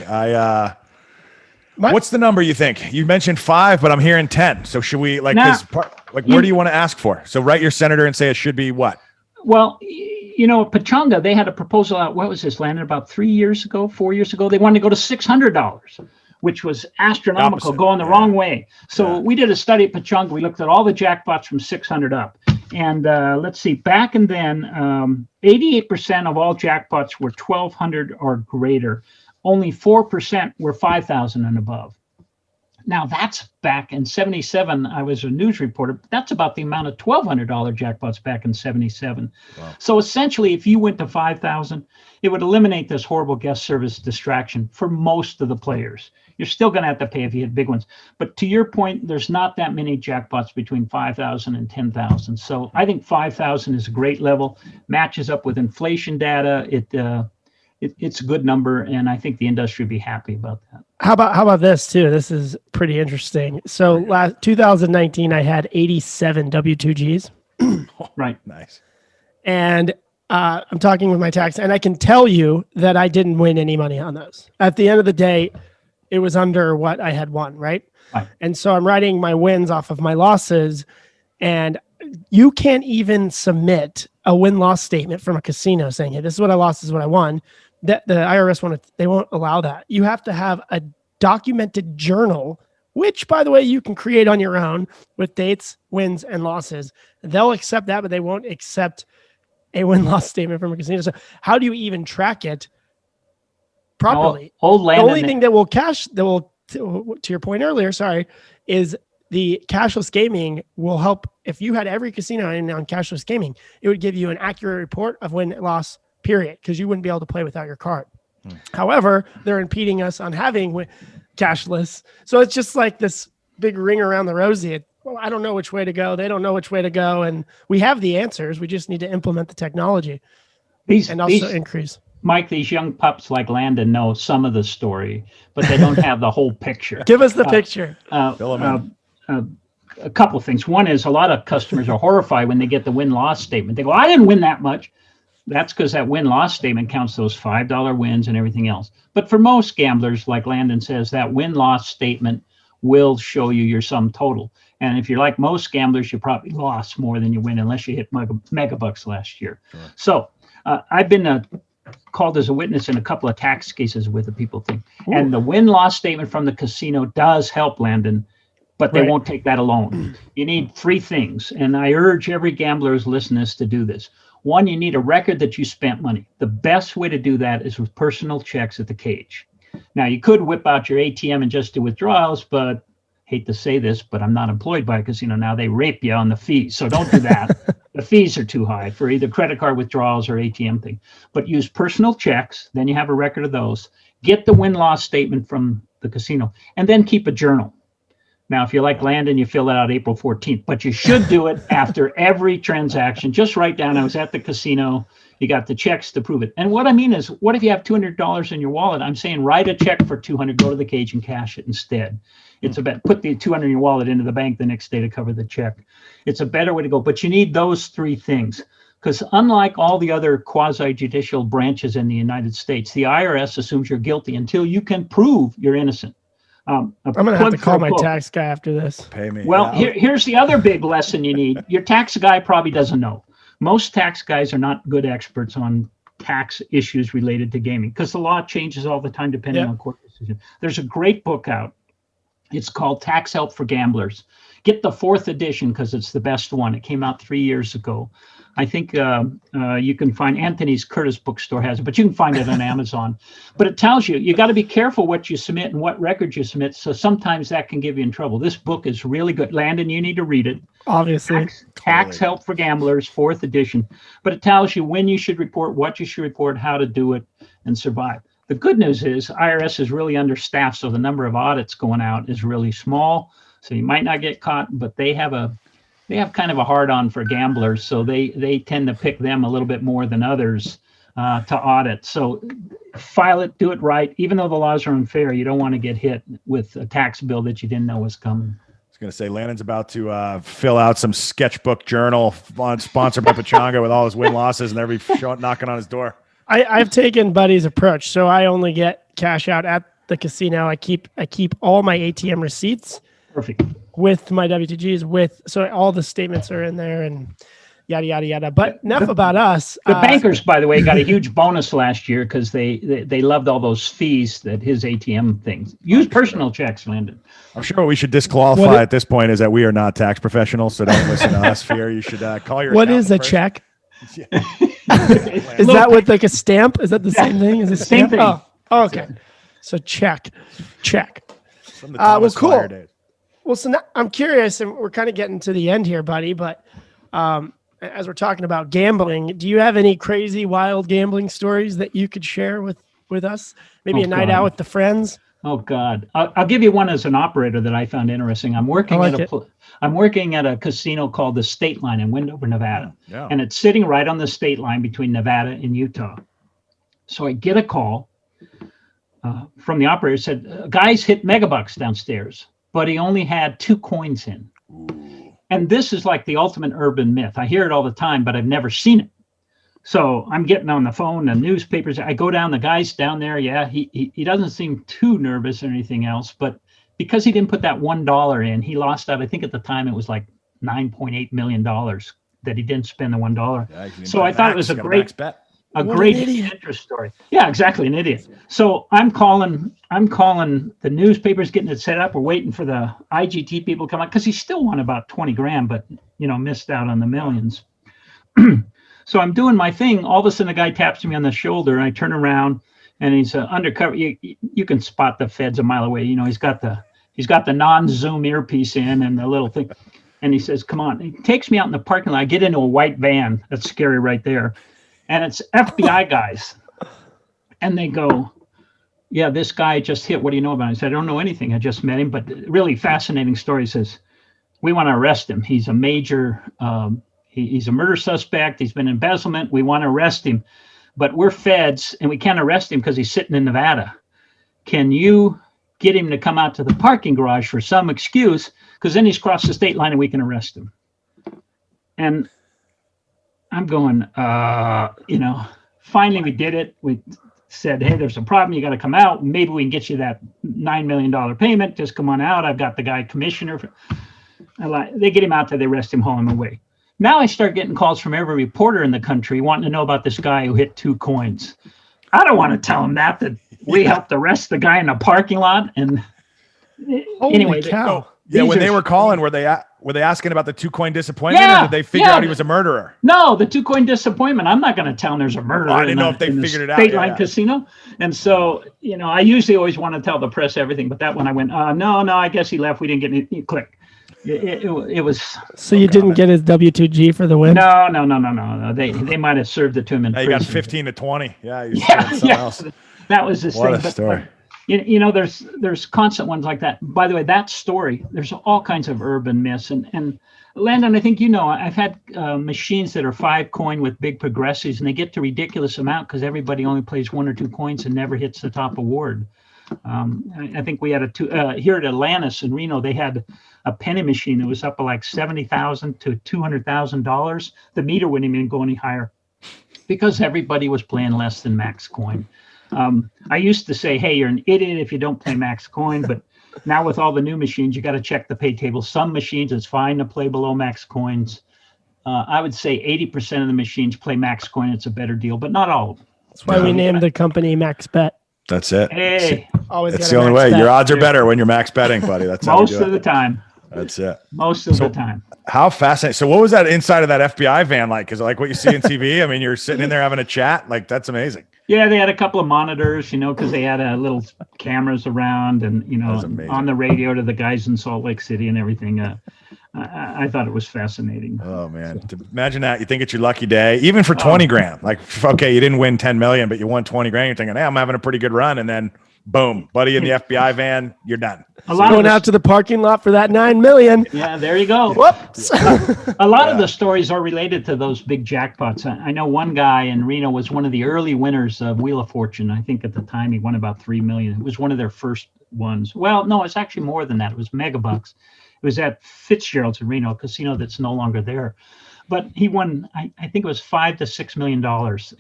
[SPEAKER 2] What's the number you think? You mentioned 5, but I'm hearing 10. So should we where do you want to ask for? So write your senator and say it should be what?
[SPEAKER 3] Well, Pechanga, they had a proposal out. What was this, landed about 4 years ago? They wanted to go to $600, which was astronomical, going the wrong way. So we did a study at Pechanga. We looked at all the jackpots from 600 up. And let's see, back and then, 88% of all jackpots were 1,200 or greater. Only 4% were 5,000 and above. Now that's back in 77. I was a news reporter. But that's about the amount of $1,200 jackpots back in 77. Wow. So essentially, if you went to 5,000, it would eliminate this horrible guest service distraction for most of the players. You're still going to have to pay if you hit big ones. But to your point, there's not that many jackpots between 5,000 and 10,000. So I think 5,000 is a great level. Matches up with inflation data. It's a good number, and I think the industry would be happy about that.
[SPEAKER 1] How about this too? This is pretty interesting. So 2019, I had 87 W-2Gs.
[SPEAKER 3] Right.
[SPEAKER 2] Nice.
[SPEAKER 1] And I'm talking with my tax, and I can tell you that I didn't win any money on those. At the end of the day, it was under what I had won, right? And so I'm writing my wins off of my losses, and you can't even submit a win-loss statement from a casino saying, hey, this is what I lost, this is what I won. That the IRS they won't allow that. You have to have a documented journal, which, by the way, you can create on your own with dates, wins, and losses. They'll accept that, but they won't accept a win-loss statement from a casino. So how do you even track it properly? The only thing that will to your point earlier, is the cashless gaming will help. If you had every casino in on cashless gaming, it would give you an accurate report of win, loss, period, because you wouldn't be able to play without your card. However, they're impeding us on having cashless. So it's just like this big ring around the rosy. I don't know which way to go. They don't know which way to go. And we have the answers. We just need to implement the technology and also increase.
[SPEAKER 3] Mike, these young pups like Landon know some of the story, but they don't have the whole picture.
[SPEAKER 1] Give us the picture.
[SPEAKER 3] A couple of things. One is a lot of customers are horrified when they get the win-loss statement. They go, I didn't win that much. That's because that win-loss statement counts those $5 wins and everything else. But for most gamblers, like Landon says, that win-loss statement will show you your sum total. And if you're like most gamblers, you probably lost more than you win unless you hit mega bucks last year. Sure. So I've been called as a witness in a couple of tax cases with the people thing. Ooh. And the win-loss statement from the casino does help, Landon, but they won't take that alone. You need 3 things. And I urge every gambler's listeners to do this. One, you need a record that you spent money. The best way to do that is with personal checks at the cage. Now, you could whip out your ATM and just do withdrawals, but hate to say this, but I'm not employed by a casino now. They rape you on the fees. So don't do that. The fees are too high for either credit card withdrawals or ATM thing. But use personal checks. Then you have a record of those. Get the win-loss statement from the casino, and then keep a journal. Now, if you like Landon, you fill that out April 14th, but you should do it after every transaction. Just write down, I was at the casino. You got the checks to prove it. And what I mean is, what if you have $200 in your wallet? I'm saying write a check for $200, go to the cage and cash it instead. It's a bet. Put the 200 in your wallet into the bank the next day to cover the check. It's a better way to go. But you need those three things. Because unlike all the other quasi-judicial branches in the United States, the IRS assumes you're guilty until you can prove you're innocent.
[SPEAKER 1] I'm going to have to call my tax guy after this.
[SPEAKER 2] Pay me.
[SPEAKER 3] Well, here's the other big lesson you need. Your tax guy probably doesn't know. Most tax guys are not good experts on tax issues related to gaming because the law changes all the time depending on court decision. There's a great book out. It's called Tax Help for Gamblers. Get the 4th edition because it's the best one. It came out 3 years ago. I think you can find Anthony's Curtis bookstore has it, but you can find it on Amazon. But it tells you got to be careful what you submit and what records you submit. So sometimes that can give you in trouble. This book is really good. Landon, you need to read it.
[SPEAKER 1] Obviously.
[SPEAKER 3] Tax Help for Gamblers, 4th edition. But it tells you when you should report, what you should report, how to do it, and survive. The good news is IRS is really understaffed, so the number of audits going out is really small. So you might not get caught, but they have kind of a hard-on for gamblers, so they tend to pick them a little bit more than others to audit. So file it, do it right. Even though the laws are unfair, you don't want to get hit with a tax bill that you didn't know was coming.
[SPEAKER 2] I was going to say, Landon's about to fill out some sketchbook journal sponsored by Pachanga with all his win-losses, and they'll be knocking on his door.
[SPEAKER 1] I've taken Buddy's approach, so I only get cash out at the casino. I keep all my ATM receipts.
[SPEAKER 3] Perfect.
[SPEAKER 1] With my WTGs, so all the statements are in there and yada, yada, yada. But enough about us.
[SPEAKER 3] The bankers, by the way, got a huge bonus last year because they loved all those fees that his ATM things. Use personal checks, Landon.
[SPEAKER 2] I'm sure what we should disqualify at this point is that we are not tax professionals, so don't listen to us here. You should call your
[SPEAKER 1] What is a
[SPEAKER 2] first.
[SPEAKER 1] check? Is that with like a stamp? Is that the same thing? Is it
[SPEAKER 3] same thing?
[SPEAKER 1] Oh, okay. So check.
[SPEAKER 2] From the Thomas
[SPEAKER 1] cool.
[SPEAKER 2] Fire days.
[SPEAKER 1] Well, so now I'm curious, and we're kind of getting to the end here, buddy, but as we're talking about gambling, do you have any crazy, wild gambling stories that you could share with us? Maybe a night out with the friends?
[SPEAKER 3] Oh, God. I'll give you one as an operator that I found interesting. I'm working at a casino called the State Line in Wendover, Nevada, and it's sitting right on the state line between Nevada and Utah. So I get a call from the operator, said, guys hit megabucks downstairs, but he only had 2 coins in. Ooh. And this is like the ultimate urban myth. I hear it all the time, but I've never seen it. So I'm getting on the phone, the newspapers. I go down, the guy's down there. Yeah, he doesn't seem too nervous or anything else, but because he didn't put that $1 in, he lost out. I think at the time it was like $9.8 million that he didn't spend the $1. Yeah, so I thought it was a great bet. A great interest story. Yeah, exactly. An idiot. So I'm calling the newspapers, getting it set up. We're waiting for the IGT people to come out because he still won about 20 grand, but missed out on the millions. So I'm doing my thing. All of a sudden, a guy taps me on the shoulder, and I turn around, and he's undercover. You can spot the feds a mile away. He's got the non-zoom earpiece in and the little thing, and he says, "Come on." He takes me out in the parking lot. I get into a white van. That's scary right there. And it's FBI guys. And they go, yeah, this guy just hit. What do you know about him? I said, I don't know anything. I just met him. But really fascinating story. He says, we want to arrest him. He's a major, he's a murder suspect. He's been embezzlement. We want to arrest him. But we're feds, and we can't arrest him because he's sitting in Nevada. Can you get him to come out to the parking garage for some excuse? Because then he's crossed the state line and we can arrest him. And I'm going, finally we did it. We said, hey, there's a problem. You got to come out. Maybe we can get you that $9 million payment. Just come on out. I've got the guy commissioner. They get him out there. They arrest him, haul him away. Now I start getting calls from every reporter in the country wanting to know about this guy who hit 2 coins. I don't want to tell them that we helped arrest the guy in the parking lot. And
[SPEAKER 1] Holy cow.
[SPEAKER 2] When they were calling, were they asking about the 2-coin disappointment, or did they figure out he was a murderer?
[SPEAKER 3] No, the 2-coin disappointment. I'm not going to tell them there's a murderer.
[SPEAKER 2] I didn't know if they figured it out.
[SPEAKER 3] State Line Casino. And so, I usually always want to tell the press everything, but that one I went, no, I guess he left. We didn't get any click. It was.
[SPEAKER 1] So you didn't get his W2G for the win?
[SPEAKER 3] No. They might have served it to him in prison.
[SPEAKER 2] He got 15 to 20.
[SPEAKER 3] Yeah.
[SPEAKER 2] Else.
[SPEAKER 3] That was the
[SPEAKER 2] What a story.
[SPEAKER 3] There's constant ones like that. By the way, that story, there's all kinds of urban myths. And Landon, I think I've had machines that are 5-coin with big progressives, and they get to ridiculous amount because everybody only plays 1 or 2 coins and never hits the top award. I think we had here at Atlantis in Reno, they had a penny machine that was up to like $70,000 to $200,000. The meter wouldn't even go any higher because everybody was playing less than max coin. I used to say, hey, you're an idiot if you don't play max coin, but now with all the new machines, you got to check the pay table. Some machines, it's fine to play below max coins. I would say 80% of the machines play max coin. It's a better deal, but not all of them.
[SPEAKER 1] That's why we named the company Max Bet.
[SPEAKER 2] That's it.
[SPEAKER 3] Hey,
[SPEAKER 1] Always
[SPEAKER 2] It's
[SPEAKER 1] got
[SPEAKER 2] the
[SPEAKER 1] a
[SPEAKER 2] only
[SPEAKER 1] max
[SPEAKER 2] way.
[SPEAKER 1] bet.
[SPEAKER 2] Your odds are better when you're max betting, buddy. That's how
[SPEAKER 3] most
[SPEAKER 2] we do
[SPEAKER 3] of
[SPEAKER 2] it.
[SPEAKER 3] the time.
[SPEAKER 2] That's it.
[SPEAKER 3] Most of the time.
[SPEAKER 2] How fascinating. So what was that inside of that FBI van like? Because like what you see on TV, I mean, you're sitting in there having a chat. Like, that's amazing.
[SPEAKER 3] Yeah, they had a couple of monitors, because they had little cameras around and, on the radio to the guys in Salt Lake City and everything. I thought it was fascinating.
[SPEAKER 2] Oh, man. Imagine that. You think it's your lucky day, even for 20 grand. Like, okay, you didn't win 10 million, but you won 20 grand. You're thinking, hey, I'm having a pretty good run. And then boom, buddy in the FBI van, you're done.
[SPEAKER 1] Going out to the parking lot for that 9 million.
[SPEAKER 3] Yeah, there you go.
[SPEAKER 1] Whoops.
[SPEAKER 3] A lot of the stories are related to those big jackpots. I know one guy in Reno was one of the early winners of Wheel of Fortune. I think at the time he won about 3 million. It was one of their first ones. Well, no, it's actually more than that. It was megabucks. It was at Fitzgerald's in Reno, a casino that's no longer there. But he won, I think it was $5 to $6 million.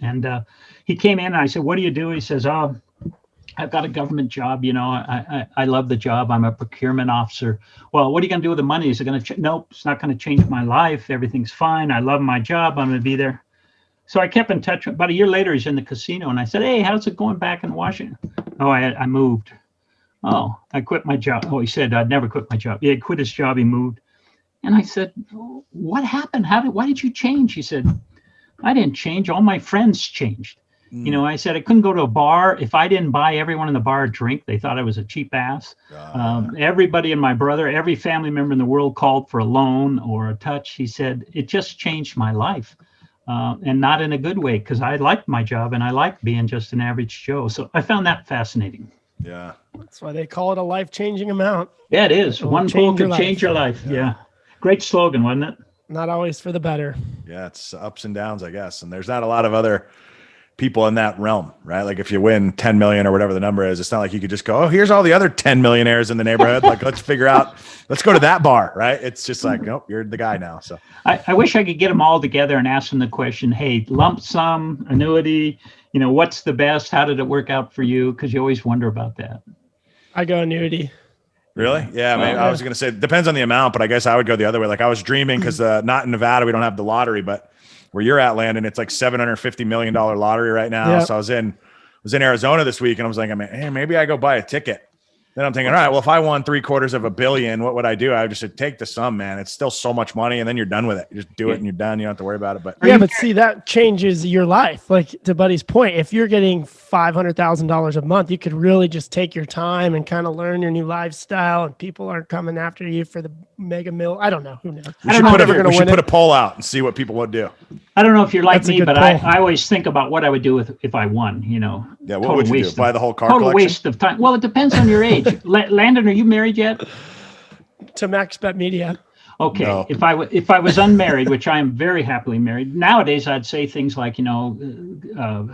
[SPEAKER 3] And he came in and I said, what do you do? He says, oh, I've got a government job. I love the job. I'm a procurement officer. Well, what are you going to do with the money? Is it going to nope, it's not going to change my life. Everything's fine. I love my job. I'm going to be there. So I kept in touch. About a year later, he's in the casino. And I said, hey, how's it going back in Washington? Oh, I moved. Oh, I quit my job. Oh, he said, I'd never quit my job. He had quit his job. He moved. And I said, what happened? Why did you change? He said, I didn't change. All my friends changed. I said, I couldn't go to a bar. If I didn't buy everyone in the bar a drink, they thought I was a cheap ass. Everybody and my brother, every family member in the world called for a loan or a touch. He said, it just changed my life. And not in a good way, because I liked my job and I liked being just an average Joe. So I found that fascinating.
[SPEAKER 2] Yeah.
[SPEAKER 1] That's why they call it a life-changing amount.
[SPEAKER 3] Yeah, it is. One pull can change your life. Yeah. Great slogan, wasn't it?
[SPEAKER 1] Not always for the better.
[SPEAKER 2] Yeah, it's ups and downs, I guess. And there's not a lot of other people in that realm, right? Like if you win 10 million or whatever the number is, it's not like you could just go, oh, here's all the other 10 millionaires in the neighborhood. Like, let's go to that bar, right? It's just like, nope, you're the guy now. So
[SPEAKER 3] I wish I could get them all together and ask them the question, hey, lump sum, annuity, what's the best? How did it work out for you? Because you always wonder about that.
[SPEAKER 1] I go annuity.
[SPEAKER 2] Really? Yeah, I mean, I was going to say, it depends on the amount, but I guess I would go the other way. Like I was dreaming because not in Nevada, we don't have the lottery, but where you're at, Landon, it's like $750 million lottery right now. Yep. So I was in Arizona this week and I was like, hey, maybe I go buy a ticket. Then I'm thinking, all right, well, if I won $750 million, what would I do? I would just say, take the sum, man. It's still so much money. And then you're done with it. You just do it and you're done. You don't have to worry about it. But
[SPEAKER 1] yeah, but see, that changes your life. Like to Buddy's point, if you're getting $500,000 a month, you could really just take your time and kind of learn your new lifestyle and people aren't coming after you for the mega mill. I don't know. Who knows?
[SPEAKER 2] We should put a poll out and see what people would do.
[SPEAKER 3] I don't know if you're like me, but I always think about what I would do if I won,
[SPEAKER 2] Yeah, what would you do? Buy the whole car
[SPEAKER 3] collection?
[SPEAKER 2] Total
[SPEAKER 3] waste of time. Well, it depends on your age. Landon, are you married yet?
[SPEAKER 1] To Max Bet Media.
[SPEAKER 3] Okay.
[SPEAKER 2] No.
[SPEAKER 3] If I was unmarried, which I am very happily married, nowadays I'd say things like,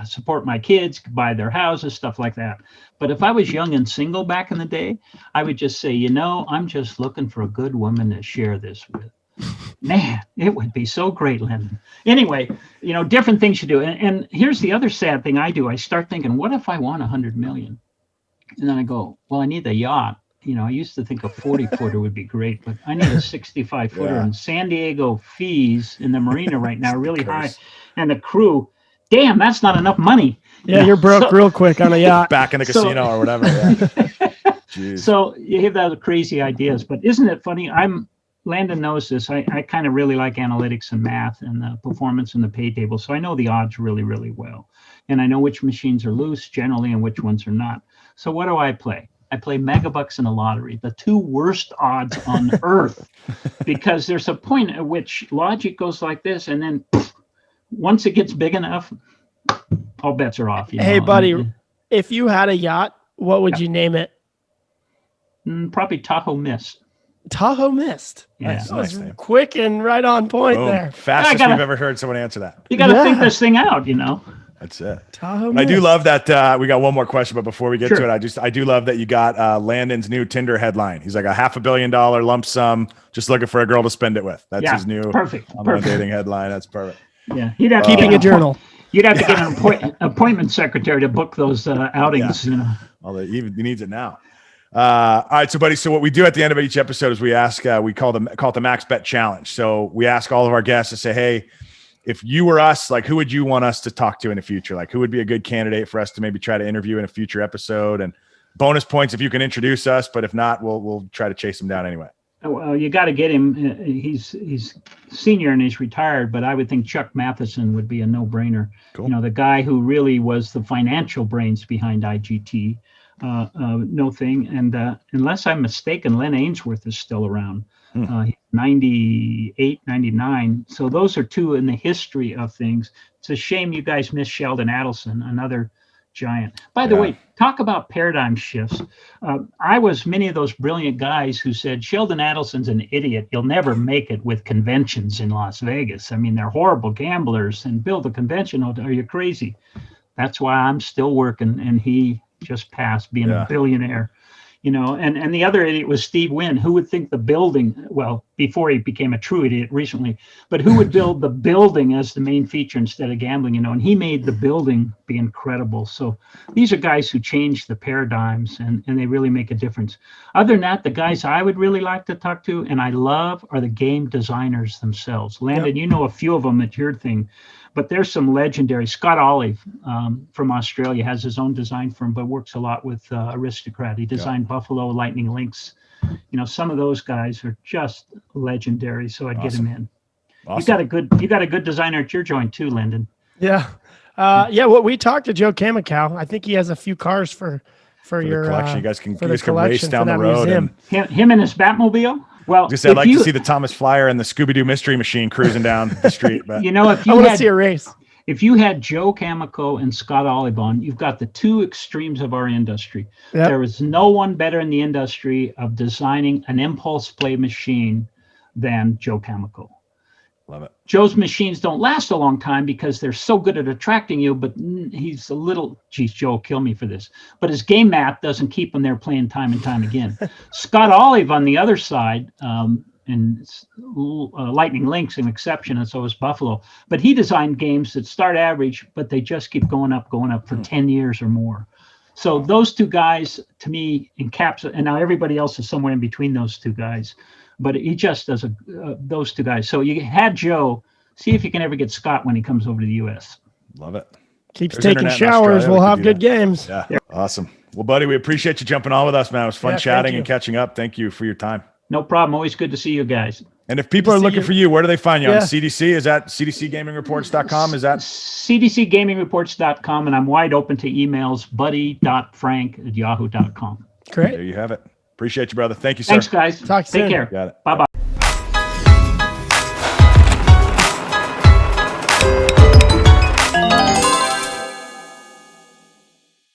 [SPEAKER 3] support my kids, buy their houses, stuff like that. But if I was young and single back in the day, I would just say, I'm just looking for a good woman to share this with. Man, it would be so great, Landon. Anyway, different things you do. And here's the other sad thing I do. I start thinking, what if I won 100 million? And then I go, well, I need a yacht. I used to think a 40-footer would be great, but I need a 65-footer. And San Diego fees in the marina right now are really high. And the crew, damn, that's not enough money.
[SPEAKER 1] Yeah, you're broke real quick on a yacht.
[SPEAKER 2] Back in the casino or whatever. Yeah.
[SPEAKER 3] So you have those crazy ideas. But isn't it funny? Landon knows this. I kind of really like analytics and math and the performance and the pay table. So I know the odds really, really well. And I know which machines are loose generally and which ones are not. So what do I play? I play megabucks in a lottery, the two worst odds on earth, because there's a point at which logic goes like this. And then once it gets big enough, all bets are off.
[SPEAKER 1] Hey, buddy, if you had a yacht, what would you name it?
[SPEAKER 3] Probably Tahoe Mist.
[SPEAKER 1] Tahoe Mist.
[SPEAKER 3] Yeah.
[SPEAKER 1] That was quick and right on point there.
[SPEAKER 2] Fastest we've ever heard someone answer that.
[SPEAKER 3] You got to think this thing out,
[SPEAKER 2] That's it.
[SPEAKER 1] Tahoe
[SPEAKER 2] And I do
[SPEAKER 1] Miss.
[SPEAKER 2] love that. We got one more question, but before we get
[SPEAKER 3] Sure.
[SPEAKER 2] to it, I do love that you got Landon's new Tinder headline. He's like $500 million lump sum, just looking for a girl to spend it with. That's his new
[SPEAKER 3] perfect.
[SPEAKER 2] online dating headline. That's perfect.
[SPEAKER 3] Yeah, he'd have to
[SPEAKER 1] Keeping
[SPEAKER 3] get
[SPEAKER 1] a journal.
[SPEAKER 3] You'd have to get an appointment secretary to book those outings. You know.
[SPEAKER 2] He needs it now. All right, so buddy. So what we do at the end of each episode is we ask. We call it the Max Bet Challenge. So we ask all of our guests to say, "Hey, if you were us, like, who would you want us to talk to in the future? Like, who would be a good candidate for us to maybe try to interview in a future episode? And bonus points if you can introduce us, but if not, we'll try to chase him down anyway."
[SPEAKER 3] Well, you got to get him. He's senior and he's retired, but I would think Chuck Matheson would be a no-brainer.
[SPEAKER 2] Cool.
[SPEAKER 3] You know, the guy who really was the financial brains behind IGT. No thing. And unless I'm mistaken, Len Ainsworth is still around. He's 98, 99. So those are two in the history of things. It's a shame you guys missed Sheldon Adelson, another giant. By the way, talk about paradigm shifts. I was many of those brilliant guys who said, Sheldon Adelson's an idiot. He'll never make it with conventions in Las Vegas. I mean, they're horrible gamblers and build a convention. Are you crazy? That's why I'm still working. And he just passed being a billionaire. You know, and the other idiot was Steve Wynn. Who would think the building, well, before he became a true idiot recently, but who would build the building as the main feature instead of gambling, you know, and he made the building be incredible. So these are guys who change the paradigms and they really make a difference. Other than that, the guys I would really like to talk to and I love are the game designers themselves. Landon, you know a few of them at your thing. But there's some legendary. Scott Olive from Australia has his own design firm, but works a lot with Aristocrat. He designed Buffalo Lightning Lynx. You know, some of those guys are just legendary. So I'd get him in. Awesome. You got a good designer at your joint too, Lyndon.
[SPEAKER 1] Yeah. Well, we talked to Joe Kamikow. I think he has a few cars for your
[SPEAKER 2] collection. You guys can
[SPEAKER 1] race
[SPEAKER 2] down the road.
[SPEAKER 3] Him and his Batmobile. Well,
[SPEAKER 2] I'd like to see the Thomas Flyer and the Scooby-Doo Mystery Machine cruising down the street. But
[SPEAKER 3] you know, if you
[SPEAKER 1] I want to see a race.
[SPEAKER 3] If you had Joe Kamikow and Scott Olive on, you've got the two extremes of our industry. Yep. There is no one better in the industry of designing an impulse play machine than Joe Kamikow.
[SPEAKER 2] Love it.
[SPEAKER 3] Joe's machines don't last a long time because they're so good at attracting you, but he's a little, geez, Joe will kill me for this, but his game math doesn't keep him there playing time and time again. Scott Olive on the other side, and Lightning Link's an exception, and so is Buffalo, but he designed games that start average, but they just keep going up for 10 years or more. So those two guys, to me, encapsulate, and now everybody else is somewhere in between those two guys. But he just does those two guys. So you had Joe. See if you can ever get Scott when he comes over to the U.S.
[SPEAKER 2] Love it.
[SPEAKER 1] Keeps taking showers. We'll have good games.
[SPEAKER 2] Yeah. Awesome. Well, buddy, we appreciate you jumping on with us, man. It was fun chatting and catching up. Thank you for your time.
[SPEAKER 3] No problem. Always good to see you guys.
[SPEAKER 2] And if people are looking for you, where do they find you? On CDC? Is that cdcgamingreports.com? Is that
[SPEAKER 3] cdcgamingreports.com? And I'm wide open to emails, buddy.frank@yahoo.com.
[SPEAKER 1] Great.
[SPEAKER 2] There you have it. Appreciate you, brother. Thank you, sir.
[SPEAKER 3] Thanks, guys.
[SPEAKER 1] Talk soon.
[SPEAKER 3] Take care.
[SPEAKER 2] Got it.
[SPEAKER 3] Bye-bye.